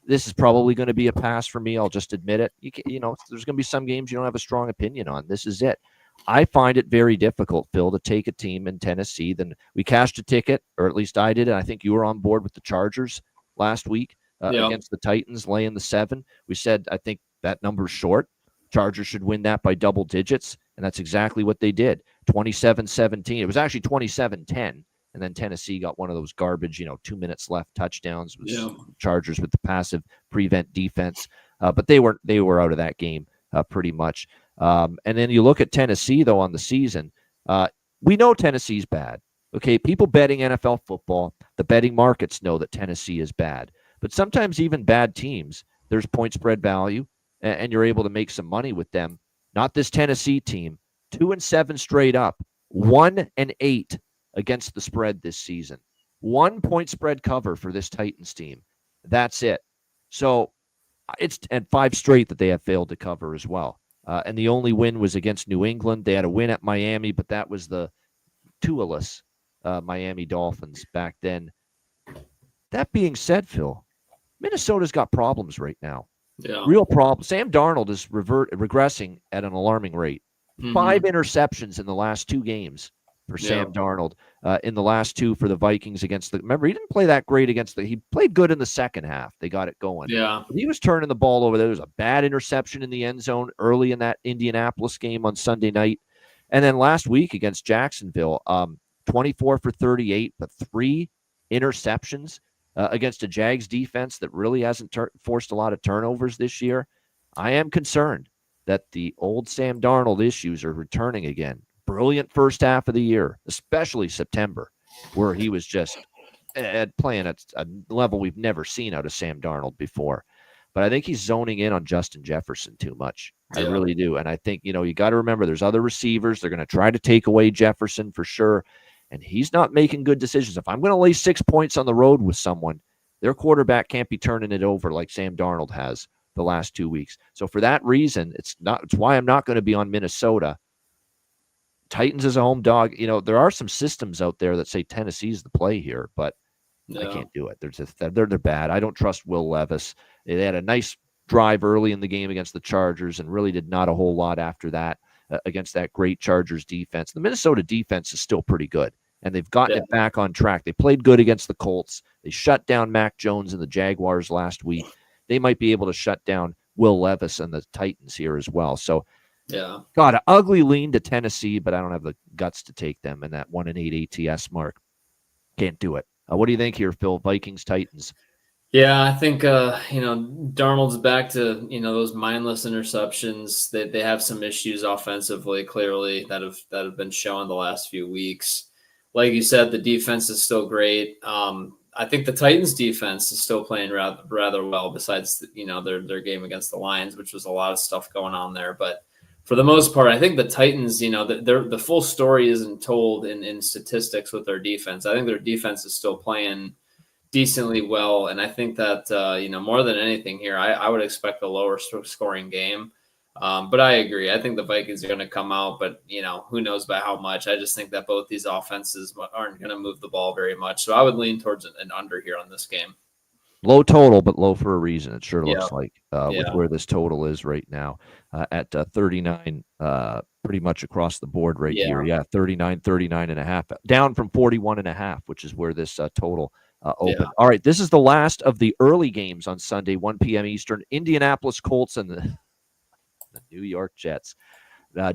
This is probably going to be a pass for me. I'll just admit it. There's going to be some games you don't have a strong opinion on. This is it. I find it very difficult, Phil, to take a team in Tennessee. Then we cashed a ticket, or at least I did, and I think you were on board with the Chargers last week against the Titans, laying the 7. We said, I think that number's short. Chargers should win that by double digits, and that's exactly what they did. 27-17. It was actually 27-10. And then Tennessee got one of those garbage, 2 minutes left touchdowns. Chargers with the passive prevent defense, but they were out of that game pretty much. And then you look at Tennessee though on the season. We know Tennessee's bad. Okay, people betting NFL football, the betting markets know that Tennessee is bad. But sometimes even bad teams, there's point spread value, and you're able to make some money with them. Not this Tennessee team. 2-7 straight up, 1-8. Against the spread this season. 1 point spread cover for this Titans team. That's it. So it's and 5 straight that they have failed to cover as well. And the only win was against New England. They had a win at Miami, but that was the Tua-less Miami Dolphins back then. That being said, Phil, Minnesota's got problems right now. Yeah. Real problems. Sam Darnold is regressing at an alarming rate. 5 interceptions in the last 2 games. For Sam Darnold in the last 2 for the Vikings against remember, he didn't play that great he played good in the second half. They got it going. Yeah. But he was turning the ball over. There was a bad interception in the end zone early in that Indianapolis game on Sunday night. And then last week against Jacksonville, 24 for 38, but 3 interceptions. against a Jags defense that really hasn't forced a lot of turnovers this year, I am concerned that the old Sam Darnold issues are returning again. Brilliant first half of the year, especially September, where he was just playing at a level we've never seen out of Sam Darnold before. But I think he's zoning in on Justin Jefferson too much. I really do. And I think, you got to remember there's other receivers. They're going to try to take away Jefferson for sure. And he's not making good decisions. If I'm going to lay 6 points on the road with someone, their quarterback can't be turning it over like Sam Darnold has the last 2 weeks. So for that reason, it's why I'm not going to be on Minnesota. Titans as a home dog. There are some systems out there that say Tennessee's the play here, but I can't do it. They're bad. I don't trust Will Levis. They had a nice drive early in the game against the Chargers and really did not a whole lot after that against that great Chargers defense. The Minnesota defense is still pretty good, and they've gotten it back on track. They played good against the Colts. They shut down Mac Jones and the Jaguars last week. They might be able to shut down Will Levis and the Titans here as well. So, got an ugly lean to Tennessee, but I don't have the guts to take them in that 1-8 ATS mark. Can't do it. What do you think here, Phil? Vikings, Titans. Yeah, I think Darnold's back to those mindless interceptions. They have some issues offensively, clearly that have been shown the last few weeks. Like you said, the defense is still great. I think the Titans defense is still playing rather well. Besides their game against the Lions, which was a lot of stuff going on there, but for the most part, I think the Titans, the full story isn't told in statistics with their defense. I think their defense is still playing decently well, and I think that more than anything here, I would expect a lower scoring game. But I agree. I think the Vikings are going to come out, but who knows by how much. I just think that both these offenses aren't going to move the ball very much, so I would lean towards an under here on this game. Low total, but low for a reason. It sure looks like with where this total is right now at 39, pretty much across the board here. Yeah, 39 and a half, down from 41 and a half, which is where this total opened. All right, this is the last of the early games on Sunday, 1 p.m. Eastern. Indianapolis Colts and the New York Jets.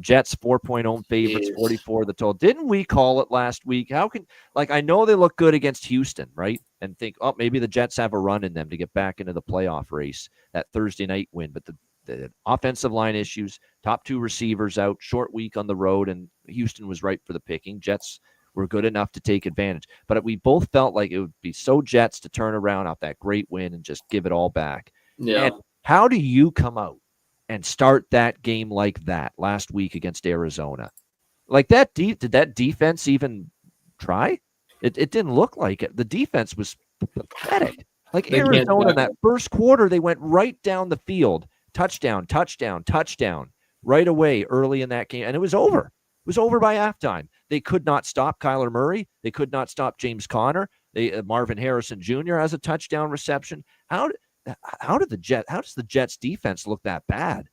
Jets 4-point home favorites, 44 the total. Didn't we call it last week? I know they look good against Houston, right? And think, maybe the Jets have a run in them to get back into the playoff race, that Thursday night win. But the offensive line issues, top 2 receivers out, short week on the road, and Houston was right for the picking. Jets were good enough to take advantage. But we both felt like it would be so Jets to turn around off that great win and just give it all back. Yeah. And how do you come out and start that game like that last week against Arizona? Like that did that defense even try? It didn't look like it. The defense was pathetic. Like Arizona in that first quarter, they went right down the field. Touchdown, touchdown, touchdown right away early in that game. And it was over. It was over by halftime. They could not stop Kyler Murray. They could not stop James Conner. Marvin Harrison Jr. has a touchdown reception. How does the Jets defense look that bad?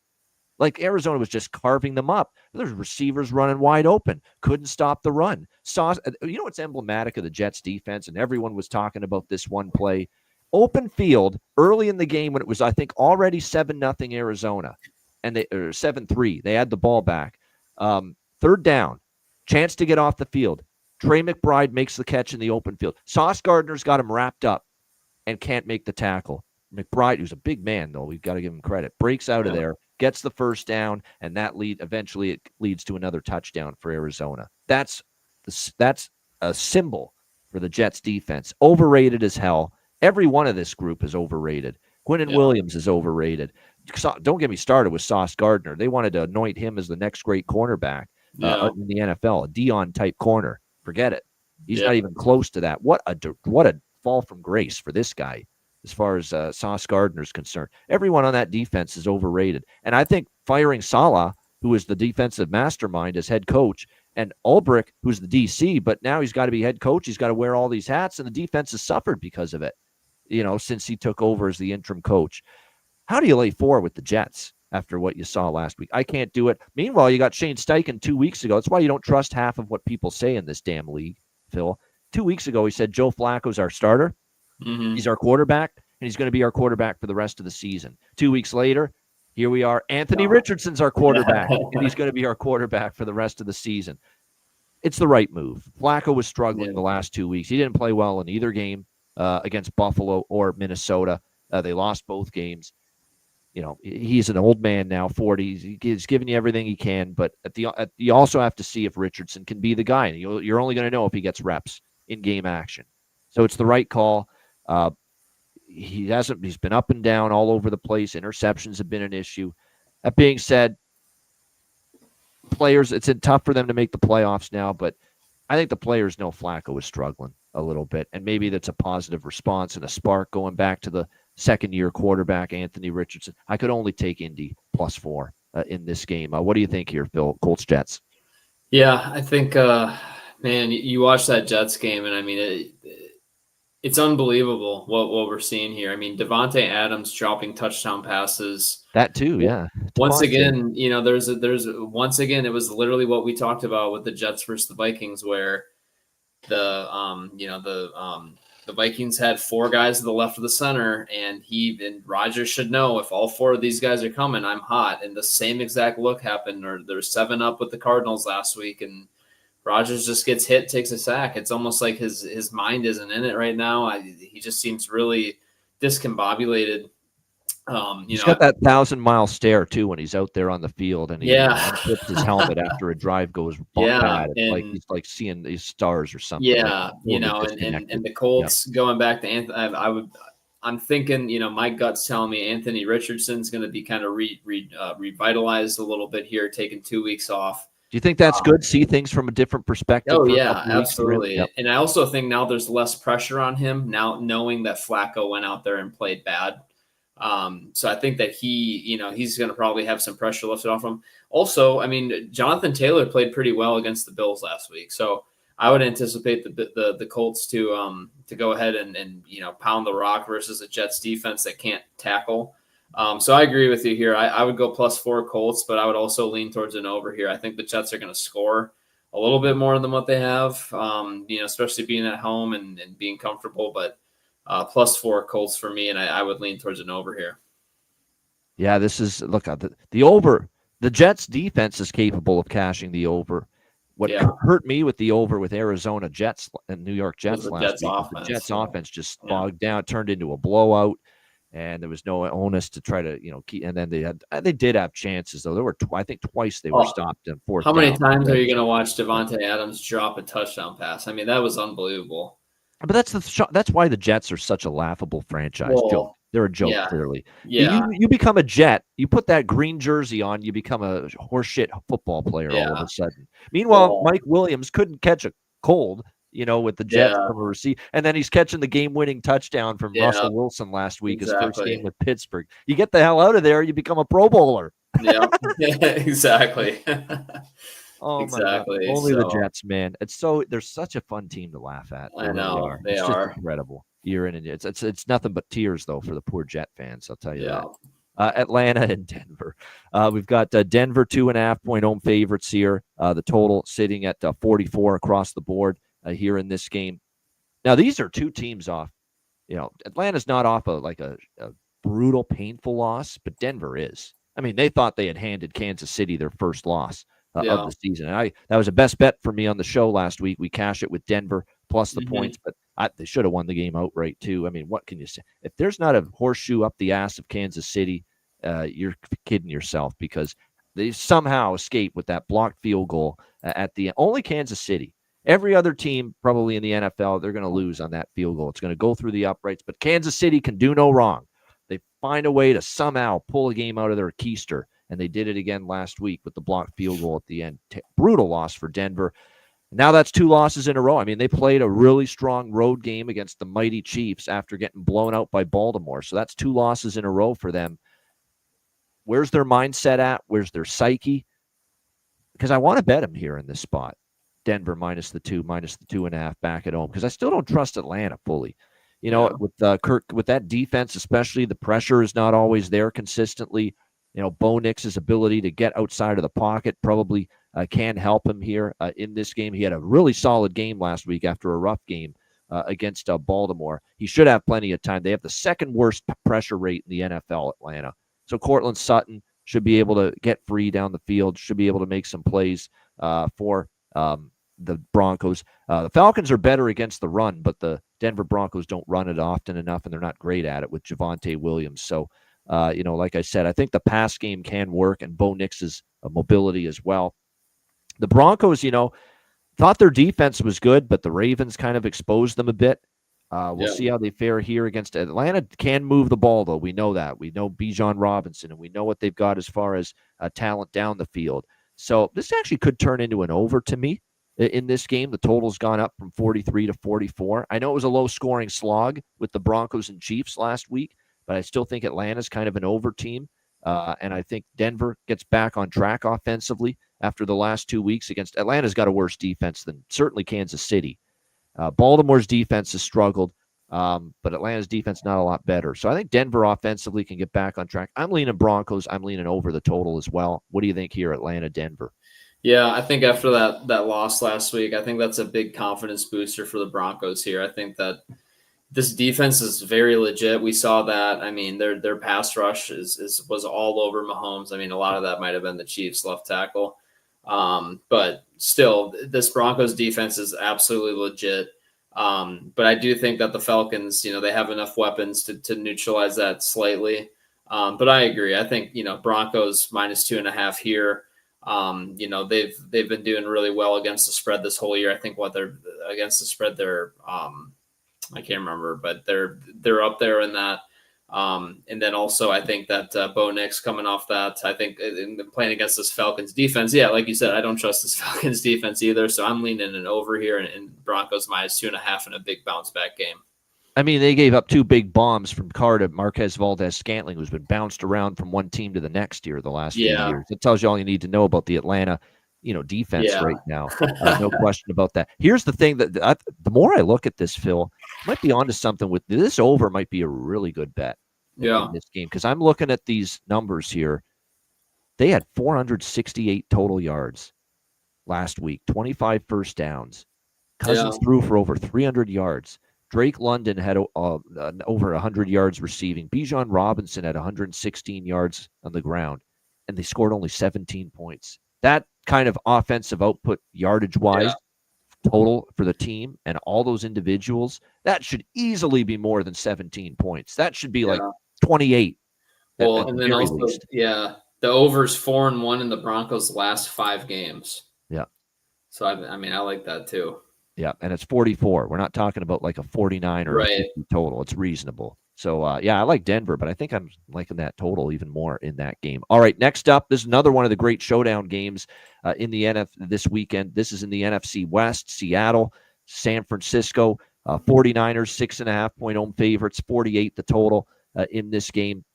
Like Arizona was just carving them up. There's receivers running wide open. Couldn't stop the run. What's emblematic of the Jets defense? And everyone was talking about this one play. Open field early in the game when it was, I think, already 7-0 Arizona. And 7-3. They had the ball back. Third down. Chance to get off the field. Trey McBride makes the catch in the open field. Sauce Gardner's got him wrapped up and can't make the tackle. McBride, who's a big man, though, we've got to give him credit, breaks out of there, gets the first down, and that eventually it leads to another touchdown for Arizona. That's a symbol for the Jets defense. Overrated as hell. Every one of this group is overrated. Quinnen Williams is overrated. Don't get me started with Sauce Gardner. They wanted to anoint him as the next great cornerback in the NFL, a Dion-type corner. Forget it. He's not even close to that. What a fall from grace for this guy as far as Sauce Gardner is concerned. Everyone on that defense is overrated. And I think firing Saleh, who is the defensive mastermind, as head coach, and Ulbrich, who's the DC, but now he's got to be head coach. He's got to wear all these hats, and the defense has suffered because of it, since he took over as the interim coach. How do you lay 4 with the Jets after what you saw last week? I can't do it. Meanwhile, you got Shane Steichen 2 weeks ago. That's why you don't trust half of what people say in this damn league, Phil. 2 weeks ago, he said Joe Flacco's our starter. Mm-hmm. He's our quarterback, and he's going to be our quarterback for the rest of the season. 2 weeks later, here we are. Anthony Richardson's our quarterback, and he's going to be our quarterback for the rest of the season. It's the right move. Flacco was struggling the last 2 weeks. He didn't play well in either game against Buffalo or Minnesota. They lost both games. He's an old man now, 40. He's giving you everything he can, but you also have to see if Richardson can be the guy. And you're only going to know if he gets reps in game action. So it's the right call. He's been up and down all over the place. Interceptions have been an issue. That being said, players, it's tough for them to make the playoffs now, but I think the players know Flacco is struggling a little bit, and maybe that's a positive response and a spark going back to the second-year quarterback, Anthony Richardson. I could only take Indy +4 in this game. What do you think here, Phil? Colts Jets. Yeah, I think, man, you watch that Jets game, and I mean, it's unbelievable what we're seeing here. I mean, Devontae Adams dropping touchdown passes. That too, yeah. Once again, once again, it was literally what we talked about with the Jets versus the Vikings, where the Vikings had 4 guys to the left of the center, and Rodgers should know, if all 4 of these guys are coming, I'm hot. And the same exact look happened, or there's 7-up with the Cardinals last week, and Rodgers just gets hit, takes a sack. It's almost like his mind isn't in it right now. He just seems really discombobulated. He's got that 1,000-mile stare too when he's out there on the field, and he flips his helmet after a drive goes bad. It's like he's like seeing these stars or something. Yeah, and the Colts going back to Anthony, I'm thinking, my gut's telling me Anthony Richardson's going to be kind of revitalized a little bit here, taking 2 weeks off. Do you think that's good? See things from a different perspective? Oh, yeah, absolutely. Yep. And I also think now there's less pressure on him now, knowing that Flacco went out there and played bad. So I think that he's going to probably have some pressure lifted off him. Also, I mean, Jonathan Taylor played pretty well against the Bills last week. So I would anticipate the Colts to go ahead and pound the rock versus a Jets defense that can't tackle. So I agree with you here. I would go +4 Colts, but I would also lean towards an over here. I think the Jets are going to score a little bit more than what they have, especially being at home and being comfortable. But +4 Colts for me, and I would lean towards an over here. Yeah, this is the over. The Jets defense is capable of cashing the over. What hurt me with the over with Arizona Jets and New York Jets last week, the Jets offense just bogged down, turned into a blowout. And there was no onus to try to, keep. And then they did have chances though. There were, I think, twice they were stopped in fourth. How many times are you going to watch Devontae Adams drop a touchdown pass? I mean, that was unbelievable. But that's why the Jets are such a laughable franchise. Joke. They're a joke, clearly. Yeah. You become a Jet. You put that green jersey on. You become a horseshit football player all of a sudden. Meanwhile, Mike Williams couldn't catch a cold. With the Jets from a receiver. And then he's catching the game-winning touchdown from Russell Wilson last week, his first game with Pittsburgh. You get the hell out of there, you become a Pro Bowler. Yeah, exactly. Oh, exactly. Only the Jets, man. They're such a fun team to laugh at. I know. They are. Just incredible. Year in and year. It's nothing but tears, though, for the poor Jet fans, I'll tell you that. Atlanta and Denver. We've got Denver 2.5-point home favorites here. The total sitting at 44 across the board. Here in this game. Now, these are two teams off. Atlanta's not off a brutal, painful loss, but Denver is. I mean, they thought they had handed Kansas City their first loss of the season. And that was a best bet for me on the show last week. We cashed it with Denver plus the points, but they should have won the game outright too. I mean, what can you say? If there's not a horseshoe up the ass of Kansas City, you're kidding yourself, because they somehow escaped with that blocked field goal at the end. Only Kansas City. Every other team probably in the NFL, they're going to lose on that field goal. It's going to go through the uprights, but Kansas City can do no wrong. They find a way to somehow pull a game out of their keister, and they did it again last week with the blocked field goal at the end. Brutal loss for Denver. Now that's 2 losses in a row. I mean, they played a really strong road game against the mighty Chiefs after getting blown out by Baltimore. So that's 2 losses in a row for them. Where's their mindset at? Where's their psyche? Because I want to bet them here in this spot. Denver minus the 2.5 back at home, because I still don't trust Atlanta fully. With Kirk, with that defense, especially, the pressure is not always there consistently. Bo Nix's ability to get outside of the pocket probably can help him here in this game. He had a really solid game last week after a rough game against Baltimore. He should have plenty of time. They have the second worst pressure rate in the NFL, Atlanta. So Cortland Sutton should be able to get free down the field, should be able to make some plays for the Broncos. The Falcons are better against the run, but the Denver Broncos don't run it often enough, and they're not great at it with Javonte Williams. So, like I said, I think the pass game can work, and Bo Nix's mobility as well. The Broncos, thought their defense was good, but the Ravens kind of exposed them a bit. We'll see how they fare here against Atlanta. Can move the ball, though. We know that. We know Bijan Robinson, and we know what they've got as far as talent down the field. So this actually could turn into an over to me in this game. The total's gone up from 43 to 44. I know it was a low-scoring slog with the Broncos and Chiefs last week, but I still think Atlanta's kind of an over team. And I think Denver gets back on track offensively after the last 2 weeks against Atlanta's got a worse defense than certainly Kansas City. Baltimore's defense has struggled, but Atlanta's defense not a lot better. So I think Denver offensively can get back on track. I'm leaning Broncos. I'm leaning over the total as well. What do you think here, Atlanta, Denver? Yeah, I think after that loss last week, I think that's a big confidence booster for the Broncos here. I think that this defense is very legit. We saw that. I mean, their pass rush was all over Mahomes. I mean, a lot of that might have been the Chiefs' left tackle. But still, this Broncos defense is absolutely legit. But I do think that the Falcons, they have enough weapons to neutralize that slightly. But I agree. I think, Broncos -2.5 here. They've been doing really well against the spread this whole year. I think they're against the spread, they're I can't remember, but they're up there in that. And then also I think that Bo Nix coming off that, I think in playing against this Falcons defense, like you said, I don't trust this Falcons defense either. So I'm leaning an over here and Broncos -2.5 in a big bounce back game. I mean, they gave up 2 big bombs from Carr to Marquez Valdes-Scantling, who's been bounced around from one team to the next year the last few years. It tells you all you need to know about the Atlanta, defense right now. No question about that. Here's the thing that the more I look at this, Phil, might be onto something with this. Over might be a really good bet in this game, because I'm looking at these numbers here. They had 468 total yards last week, 25 first downs. Cousins threw for over 300 yards. Drake London had over 100 yards receiving. Bijan Robinson had 116 yards on the ground, and they scored only 17 points. That kind of offensive output yardage-wise total for the team and all those individuals, that should easily be more than 17 points. That should be like 28. Well, and then also, the over's 4-1 in the Broncos' last 5 games. Yeah. So, I mean, I like that too. Yeah, and it's 44. We're not talking about like a 49 or a 50 total. It's reasonable. So, I like Denver, but I think I'm liking that total even more in that game. All right, next up, this is another one of the great showdown games in the this weekend. This is in the NFC West. Seattle, San Francisco, 49ers, 6.5-point home favorites, 48 the total in this game.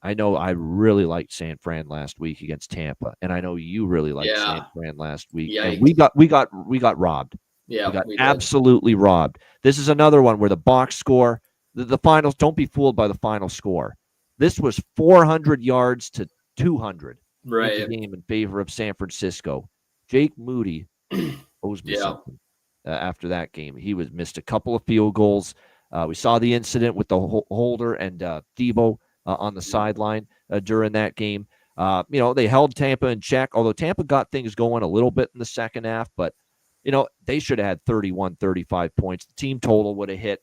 I know I really liked San Fran last week against Tampa, and I know you really liked San Fran last week. And we got robbed. Yeah, we got absolutely robbed. This is another one where the box score, the finals, don't be fooled by the final score. This was 400 yards to 200 in the game in favor of San Francisco. Jake Moody owes me something after that game. He missed a couple of field goals. We saw the incident with the holder and Debo on the sideline during that game. They held Tampa in check, although Tampa got things going a little bit in the second half, but they should have had 31, 35 points. The team total would have hit.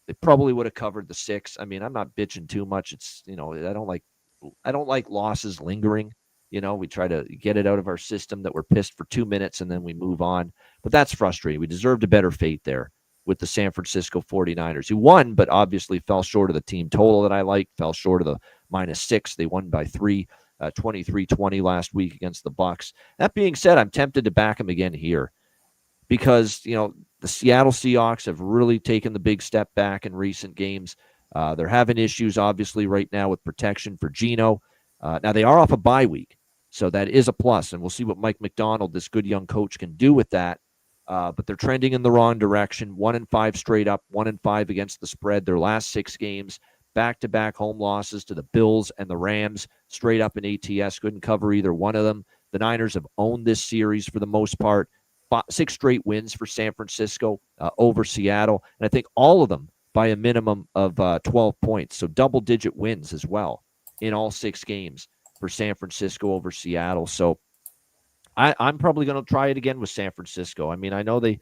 They probably would have covered the 6. I mean, I'm not bitching too much. It's, I don't like losses lingering. We try to get it out of our system that we're pissed for 2 minutes and then we move on. But that's frustrating. We deserved a better fate there with the San Francisco 49ers, who won, but obviously fell short of the team total that I liked, fell short of the -6. They won by 3, 23-20 last week against the Bucs. That being said, I'm tempted to back them again here, because, the Seattle Seahawks have really taken the big step back in recent games. They're having issues, obviously, right now with protection for Geno. Now, they are off a bye week, so that is a plus, and we'll see what Mike Macdonald, this good young coach, can do with that. But they're trending in the wrong direction. 1-5 straight up, 1-5 against the spread. Their last 6 games, back-to-back home losses to the Bills and the Rams, straight up in ATS. Couldn't cover either one of them. The Niners have owned this series for the most part. 6 straight wins for San Francisco over Seattle, and I think all of them by a minimum of 12 points. So double-digit wins as well in all 6 games for San Francisco over Seattle. So I'm probably going to try it again with San Francisco. I mean, I know they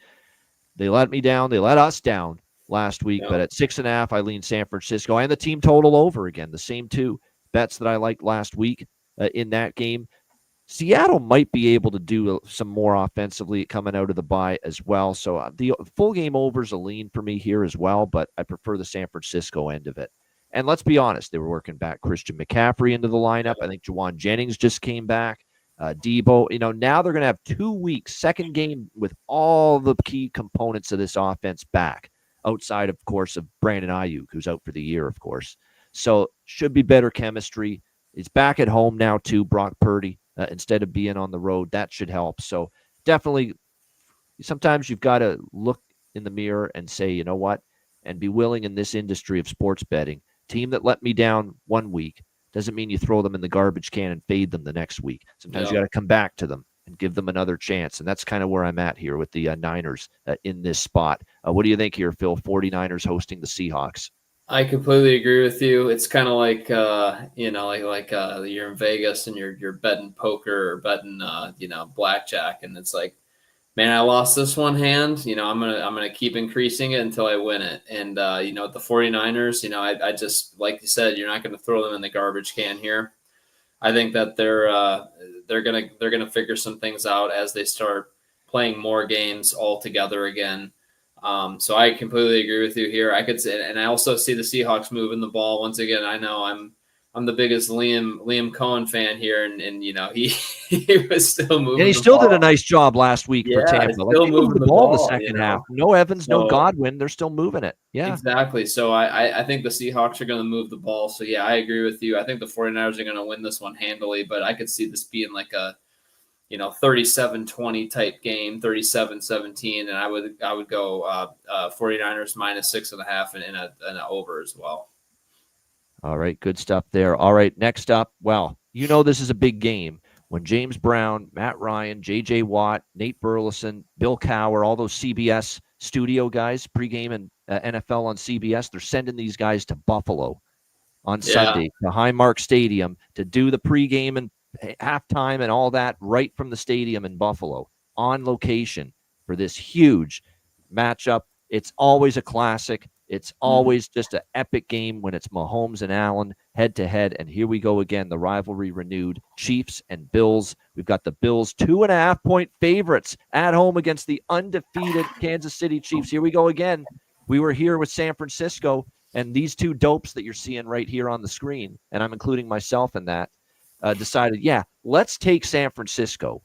They let me down. They let us down last week. Yeah. But at 6.5, I lean San Francisco and the team total over again. The same two bets that I liked last week in that game. Seattle might be able to do some more offensively coming out of the bye as well. So the full game overs a lean for me here as well, but I prefer the San Francisco end of it. And let's be honest, they were working back Christian McCaffrey into the lineup. I think Juwan Jennings just came back. Debo, now they're going to have 2 weeks, second game with all the key components of this offense back, outside, of course, of Brandon Ayuk, who's out for the year, of course. So should be better chemistry. He's back at home now, too, Brock Purdy, instead of being on the road. That should help. So definitely, sometimes you've got to look in the mirror and say, you know what, and be willing in this industry of sports betting. Team that let me down 1 week doesn't mean you throw them in the garbage can and fade them the next week. Sometimes you got to come back to them and give them another chance. And that's kind of where I'm at here with the Niners in this spot. What do you think here, Phil? 49ers hosting the Seahawks. I completely agree with you. It's kind of like you're in Vegas and you're betting poker or betting blackjack, and it's like, man, I lost this one hand. I'm gonna keep increasing it until I win it. And with the 49ers, I just, like you said, you're not gonna throw them in the garbage can here. I think that they're gonna figure some things out as they start playing more games all together again. So I completely agree with you here. I could say, and I also see the Seahawks moving the ball once again. I know I'm the biggest Liam Cohen fan here, and he was still moving. And he still did a nice job last week for Tampa. Still moving the ball in the second half. No Evans, no Godwin. They're still moving it. Yeah, exactly. So I think the Seahawks are going to move the ball. So yeah, I agree with you. I think the 49ers are going to win this one handily, but I could see this being like a 37-20 type game, 37-17, and I would go 49ers minus 6.5 and an over as well. All right, good stuff there. All right, next up, well, this is a big game when James Brown, Matt Ryan, J.J. Watt, Nate Burleson, Bill Cowher, all those CBS studio guys, pregame and NFL on CBS, they're sending these guys to Buffalo on Sunday, to Highmark Stadium, to do the pregame and halftime and all that right from the stadium in Buffalo on location for this huge matchup. It's always a classic. It's always just an epic game when it's Mahomes and Allen head to head. And here we go again, the rivalry renewed. Chiefs and Bills. We've got the Bills 2.5-point favorites at home against the undefeated Kansas City Chiefs. Here we go again. We were here with San Francisco, and these two dopes that you're seeing right here on the screen, and I'm including myself in that, decided, let's take San Francisco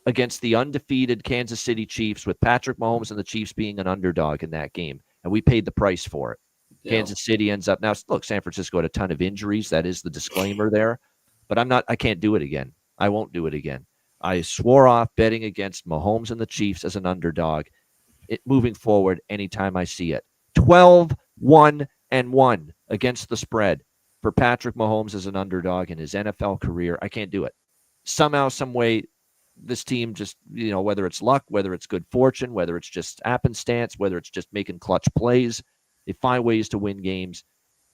against the undefeated Kansas City Chiefs, with Patrick Mahomes and the Chiefs being an underdog in that game. And we paid the price for it. Yeah. Kansas City ends up now. Look, San Francisco had a ton of injuries. That is the disclaimer there. But I can't do it again. I won't do it again. I swore off betting against Mahomes and the Chiefs as an underdog. Moving forward, anytime I see it. 12-1-1 against the spread for Patrick Mahomes as an underdog in his NFL career. I can't do it. Somehow, some way, this team just, whether it's luck, whether it's good fortune, whether it's just happenstance, whether it's just making clutch plays, they find ways to win games.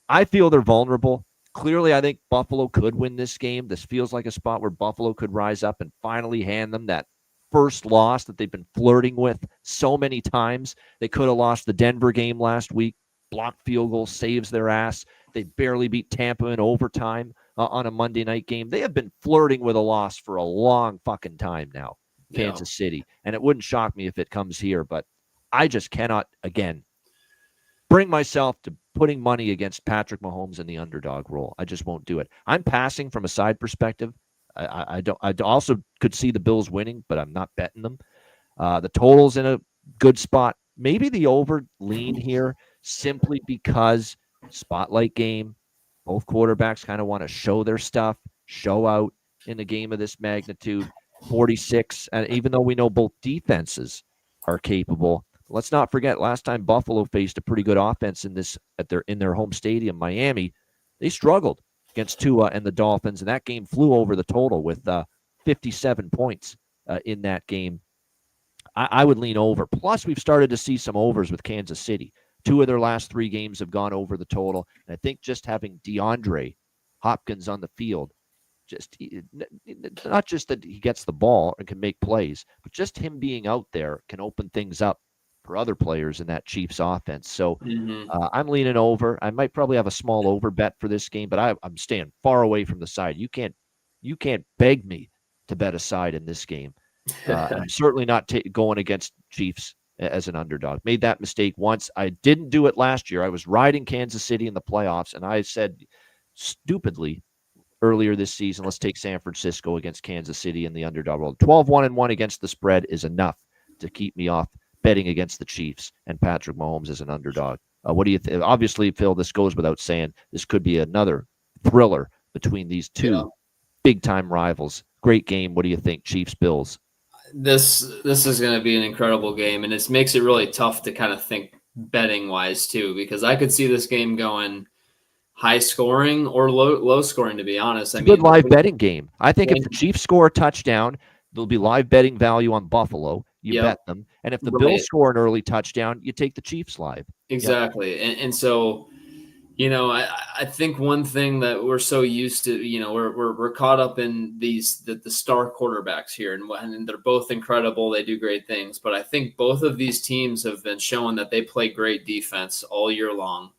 I feel they're vulnerable. Clearly, I think Buffalo could win this game. This feels like a spot where Buffalo could rise up and finally hand them that first loss that they've been flirting with so many times. They could have lost the Denver game last week. Blocked field goal saves their ass. They barely beat Tampa in overtime on a Monday night game. They have been flirting with a loss for a long fucking time now, Kansas City. And it wouldn't shock me if it comes here, but I just cannot, again, bring myself to putting money against Patrick Mahomes in the underdog role. I just won't do it. I'm passing from a side perspective. I also could see the Bills winning, but I'm not betting them. The total's in a good spot. Maybe the over lean here, simply because spotlight game, both quarterbacks kind of want to show their stuff, show out in a game of this magnitude. 46, and even though we know both defenses are capable, let's not forget last time Buffalo faced a pretty good offense in their home stadium, Miami. They struggled against Tua and the Dolphins, and that game flew over the total with 57 points in that game. I would lean over. Plus, we've started to see some overs with Kansas City. 2 of their last 3 games have gone over the total. And I think just having DeAndre Hopkins on the field, not just that he gets the ball and can make plays, but just him being out there can open things up for other players in that Chiefs offense. So Mhm. I'm leaning over. I might probably have a small over bet for this game, but I'm staying far away from the side. You can't beg me to bet a side in this game. I'm certainly not going against Chiefs as an underdog. Made that mistake once. I didn't do it last year. I was riding Kansas City in the playoffs, and I said stupidly earlier this season, let's take San Francisco against Kansas City in the underdog world. 12-1-1 against the spread is enough to keep me off betting against the Chiefs and Patrick Mahomes as an underdog. What do you think? Obviously, Phil, this goes without saying. This could be another thriller between these two big-time rivals. Great game. What do you think, Chiefs, Bills? This is going to be an incredible game, and it makes it really tough to kind of think betting-wise, too, because I could see this game going high scoring or low scoring, to be honest. It's a good live betting game. I think if the Chiefs score a touchdown, there'll be live betting value on Buffalo. You bet them. And if the Bills score an early touchdown, you take the Chiefs live. Exactly. Yep. And so, I think one thing that we're so used to, we're caught up in the star quarterbacks here, and they're both incredible. They do great things. But I think both of these teams have been showing that they play great defense all year long.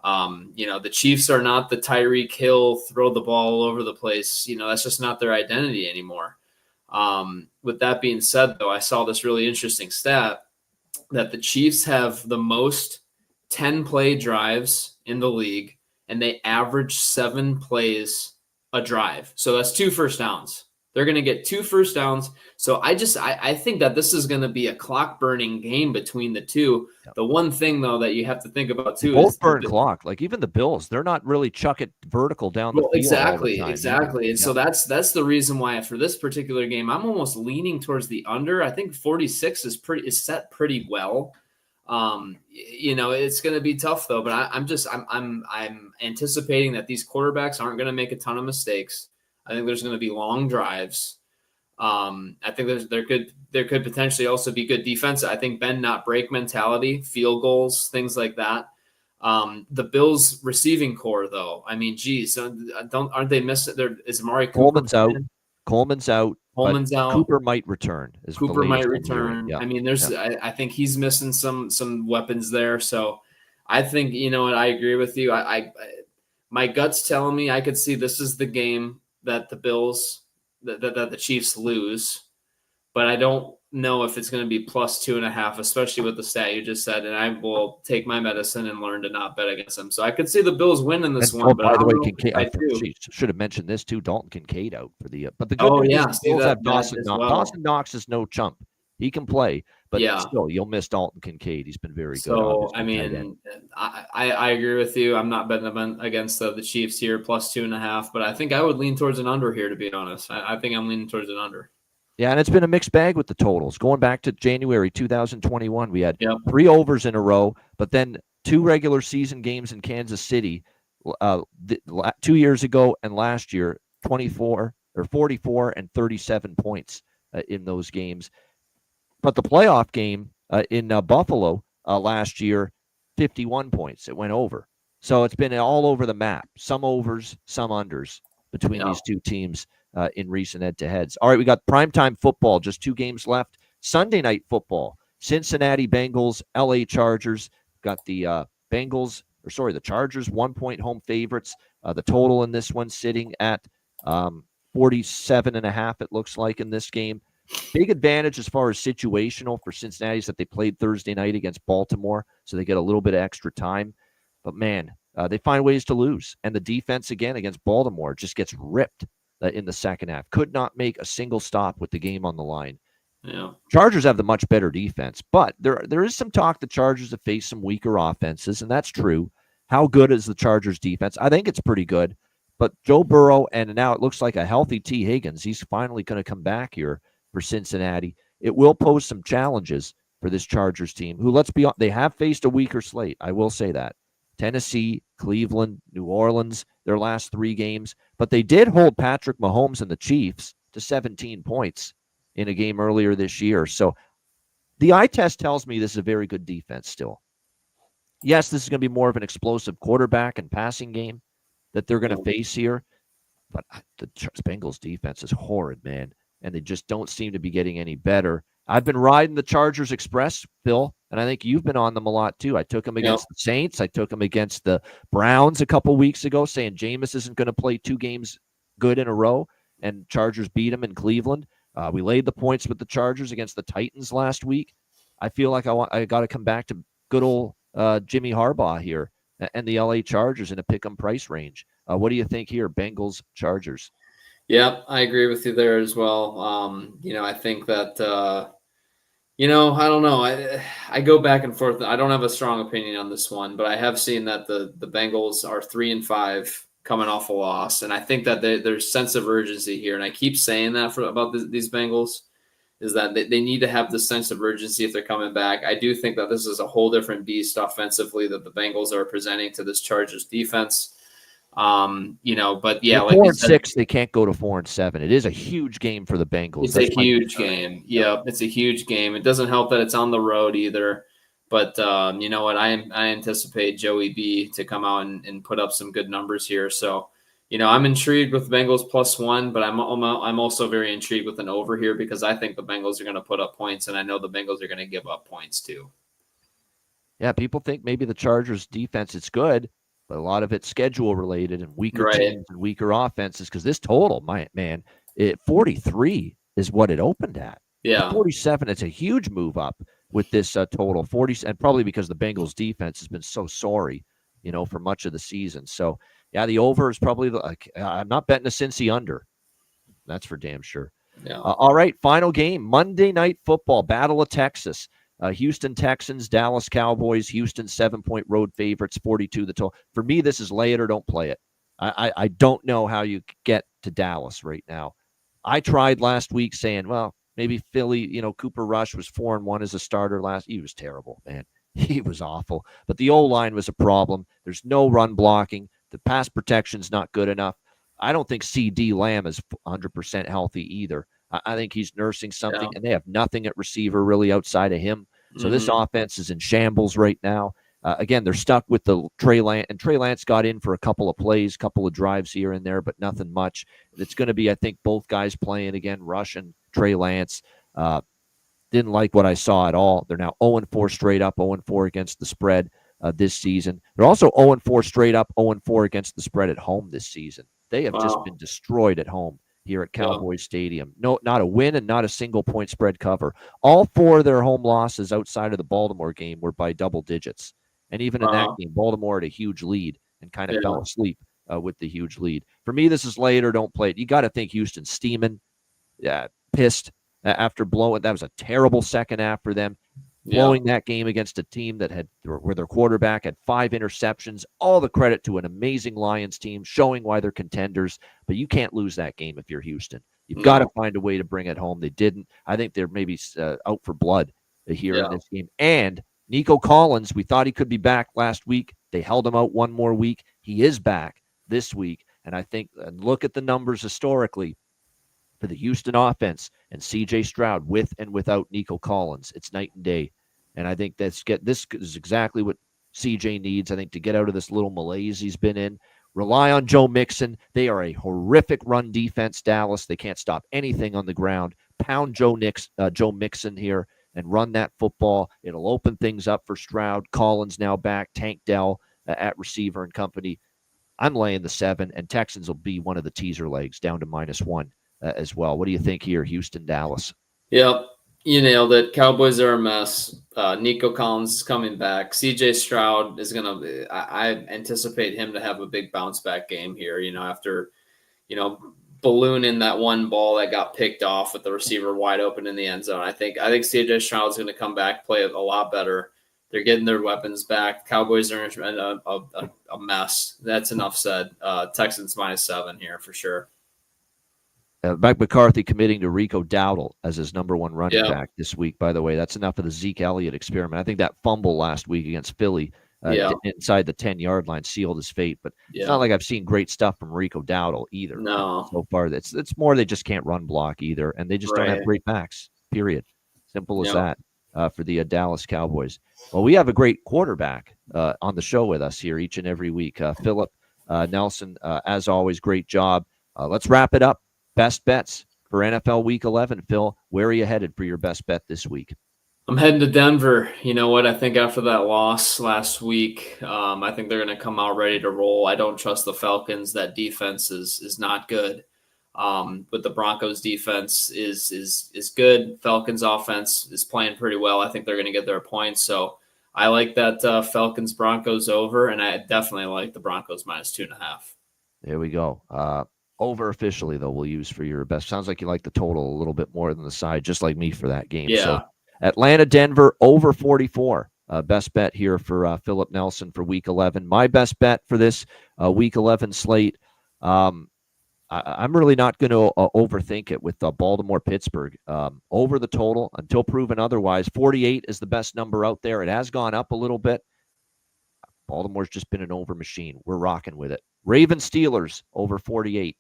The Chiefs are not the Tyreek Hill throw the ball all over the place. That's just not their identity anymore. With that being said, though, I saw this really interesting stat that the Chiefs have the most 10-play drives in the league, and they average 7 plays a drive. So that's 2 first downs. They're going to get 2 first downs. So I think that this is going to be a clock burning game between the two. Yep. The one thing, though, that you have to think about, too, both burn clock. Like even the Bills, they're not really chuck it vertical down the field. Exactly. Yeah. And so that's the reason why for this particular game, I'm almost leaning towards the under. I think 46 is set pretty well. It's going to be tough, though, but I'm anticipating that these quarterbacks aren't going to make a ton of mistakes. I think there's going to be long drives. I think there could potentially also be good defense. I think bend not break mentality, field goals, things like that. The Bills receiving core, though, I mean, geez, aren't they missing? Is Amari Coleman's out? Coleman's out. Coleman's out. Cooper might return. Cooper might return. Yeah. I mean, I think he's missing some weapons there. So I think, I agree with you. I my gut's telling me I could see this is the game that the Bills, that the Chiefs lose, but I don't know if it's going to be plus 2.5, especially with the stat you just said. And I will take my medicine and learn to not bet against them. So I could see the Bills winning this one. But by the way, Kincaid, I should have mentioned this too. Dalton Kincaid out for the, but the good news is the Bills have Dawson Knox. Well. Dawson Knox is no chump. He can play, but still, you'll miss Dalton Kincaid. He's been very good. So, I mean, I agree with you. I'm not betting against the Chiefs here, plus 2.5, but I think I would lean towards an under here, to be honest. I think I'm leaning towards an under. Yeah, and it's been a mixed bag with the totals. Going back to January 2021, we had 3 overs in a row, but then 2 regular season games in Kansas City 2 years ago and last year, 44 and 37 points in those games. But the playoff game in Buffalo last year, 51 points. It went over. So it's been all over the map. Some overs, some unders between these two teams in recent head-to-heads. All right, we got primetime football, just 2 games left. Sunday night football, Cincinnati Bengals, LA Chargers. Got the the Chargers, 1-point home favorites. The total in this one sitting at 47.5, it looks like, in this game. Big advantage as far as situational for Cincinnati is that they played Thursday night against Baltimore, so they get a little bit of extra time. But, man, they find ways to lose. And the defense, again, against Baltimore just gets ripped in the second half. Could not make a single stop with the game on the line. Yeah. Chargers have the much better defense, but there is some talk the Chargers have faced some weaker offenses, and that's true. How good is the Chargers defense? I think it's pretty good. But Joe Burrow, and now it looks like a healthy T. Higgins, he's finally going to come back here for Cincinnati. It will pose some challenges for this Chargers team, who, let's be honest, they have faced a weaker slate. I will say that. Tennessee, Cleveland, New Orleans, their last 3 games. But they did hold Patrick Mahomes and the Chiefs to 17 points in a game earlier this year. So the eye test tells me this is a very good defense still. Yes, this is going to be more of an explosive quarterback and passing game that they're going to face here. But the Bengals defense is horrid, man. And they just don't seem to be getting any better. I've been riding the Chargers Express, Phil. and I think you've been on them a lot too. I took them Yep. against the Saints. I took them against the Browns a couple weeks ago, saying Jameis isn't going to play 2 games good in a row, and Chargers beat him in Cleveland. We laid the points with the Chargers against the Titans last week. I feel like I got to come back to good old Jimmy Harbaugh here and the LA Chargers in a pick 'em price range. What do you think here, Bengals, Chargers? Yeah, I agree with you there as well. I think that I don't know. I go back and forth. I don't have a strong opinion on this one, but I have seen that the Bengals are 3-5 coming off a loss, and I think that there's sense of urgency here. And I keep saying that about these Bengals is that they need to have this sense of urgency if they're coming back. I do think that this is a whole different beast offensively that the Bengals are presenting to this Chargers defense. But yeah, They're like 4-6, they can't go to 4-7. It is a huge game for the Bengals. It's a huge game. Yeah, it's a huge game. It doesn't help that it's on the road either. But you know what? I anticipate Joey B to come out and put up some good numbers here. So, I'm intrigued with Bengals +1, but I'm also very intrigued with an over here because I think the Bengals are going to put up points, and I know the Bengals are going to give up points too. Yeah, people think maybe the Chargers defense is good, but a lot of it's schedule related and weaker teams and weaker offenses. Because this total, 43 is what it opened at. Yeah, 47. It's a huge move up with this total 40, and probably because the Bengals defense has been so sorry, for much of the season. So yeah, the over is probably I'm not betting a Cincy under. That's for damn sure. Yeah. All right, final game, Monday Night Football, Battle of Texas. Houston Texans, Dallas Cowboys. Houston 7-point road favorites, 42 the total. For me, this is lay it or don't play it. I don't know how you get to Dallas right now. I tried last week saying, well, maybe Philly, Cooper Rush was 4-1 as a starter last. He was terrible, man. He was awful. But the O-line was a problem. There's no run blocking. The pass protection's not good enough. I don't think C.D. Lamb is 100% healthy either. I think he's nursing something, and they have nothing at receiver really outside of him. So this offense is in shambles right now. Again, they're stuck with the Trey Lance, and Trey Lance got in for a couple of plays, couple of drives here and there, but nothing much. It's going to be, I think, both guys playing again, Rush and Trey Lance. Didn't like what I saw at all. They're now 0-4 straight up, 0-4 against the spread this season. They're also 0-4 straight up, 0-4 against the spread at home this season. They have just been destroyed at home here at Cowboys Stadium. No, not a win and not a single point spread cover. All 4 of their home losses outside of the Baltimore game were by double digits. And even in that game, Baltimore had a huge lead and kind of fell asleep with the huge lead. For me, this is lay it or don't play it. You got to think Houston's steaming, pissed after blowing. That was a terrible second half for them. Blowing that game against a team where their quarterback had 5 interceptions. All the credit to an amazing Lions team showing why they're contenders. But you can't lose that game if you're Houston. You've got to find a way to bring it home. They didn't. I think they're maybe out for blood here in this game. And Nico Collins, we thought he could be back last week. They held him out one more week. He is back this week. And I think, look at the numbers historically for the Houston offense and C.J. Stroud with and without Nico Collins. It's night and day. And I think this is exactly what CJ needs, I think, to get out of this little malaise he's been in. Rely on Joe Mixon. They are a horrific run defense, Dallas. They can't stop anything on the ground. Pound Joe Mixon here and run that football. It'll open things up for Stroud. Collins now back. Tank Dell at receiver and company. I'm laying the 7, and Texans will be one of the teaser legs down to -1 as well. What do you think here, Houston, Dallas? Yep. You nailed it. Cowboys are a mess. Nico Collins is coming back. CJ Stroud is going to – I anticipate him to have a big bounce-back game here, after, ballooning that one ball that got picked off with the receiver wide open in the end zone. I think CJ Stroud is going to come back, play a lot better. They're getting their weapons back. Cowboys are a mess. That's enough said. Texans -7 here for sure. Mike McCarthy committing to Rico Dowdle as his number 1 running back this week, by the way. That's enough of the Zeke Elliott experiment. I think that fumble last week against Philly inside the 10-yard line sealed his fate. But it's not like I've seen great stuff from Rico Dowdle either. No. So far, it's more they just can't run block either, and they just don't have great backs, period. Simple as that for the Dallas Cowboys. Well, we have a great quarterback on the show with us here each and every week. Philip Nelson, as always, great job. Let's wrap it up. Best bets for NFL Week 11. Phil, where are you headed for your best bet this week? I'm heading to Denver. You know what? I think after that loss last week, I think they're going to come out ready to roll. I don't trust the Falcons. That defense is not good. But the Broncos defense is good. Falcons offense is playing pretty well. I think they're going to get their points. So I like that Falcons Broncos over, and I definitely like the Broncos minus 2.5. There we go. Over officially, though, we'll use for your best. Sounds like you like the total a little bit more than the side, just like me for that game. Yeah. So Atlanta, Denver, over 44. Best bet here for Philip Nelson for Week 11. My best bet for this Week 11 slate, I'm really not going to overthink it with Baltimore-Pittsburgh. Over the total until proven otherwise. 48 is the best number out there. It has gone up a little bit. Baltimore's just been an over machine. We're rocking with it. Ravens-Steelers, over 48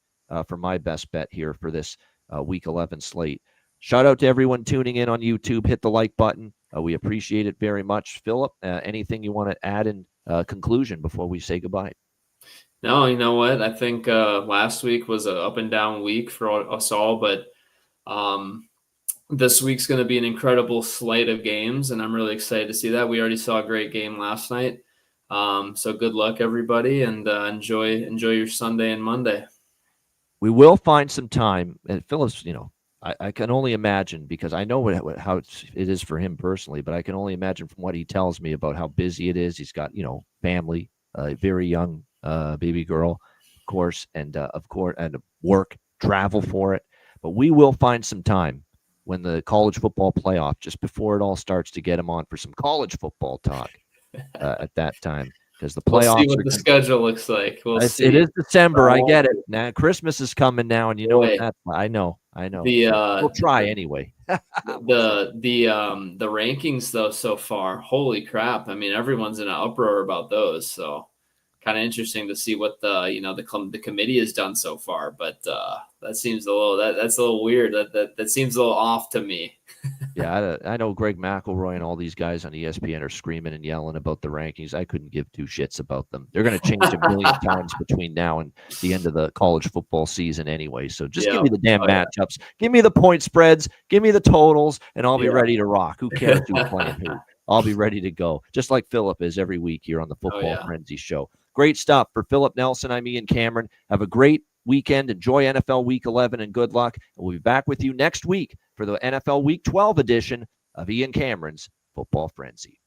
for my best bet here for this Week 11 slate. Shout out to everyone tuning in on YouTube. Hit the like button. We appreciate it very much. Philip, anything you want to add in conclusion before we say goodbye? No, you know what? I think last week was an up and down week for us all, but this week's going to be an incredible slate of games, and I'm really excited to see that. We already saw a great game last night. So good luck, everybody, and enjoy your Sunday and Monday. We will find some time, and Philip's, I can only imagine, because I know how it is for him personally, but I can only imagine from what he tells me about how busy it is. He's got, family, a very young baby girl, of course, and work, travel for it. But we will find some time when the college football playoff, just before it all starts, to get him on for some college football talk at that time. Because the playoffs, we'll see what the schedule looks like. It is December. I get it. Now Christmas is coming now, and you know what that's. I know. We'll try anyway. the rankings though so far, holy crap! I mean, everyone's in an uproar about those. So kind of interesting to see what the committee has done so far. But that seems that's a little weird. That seems a little off to me. Yeah, I know Greg McElroy and all these guys on ESPN are screaming and yelling about the rankings. I couldn't give two shits about them. They're going to change a million times between now and the end of the college football season anyway. So just give me the damn matchups. Give me the point spreads. Give me the totals, and I'll be ready to rock. Who cares who's playing who? I'll be ready to go, just like Philip is every week here on the Football Frenzy Show. Great stuff. For Philip Nelson, I'm Ian Cameron. Have a great weekend. Enjoy NFL Week 11, and good luck. And we'll be back with you next week for the NFL Week 12 edition of Ian Cameron's Football Frenzy.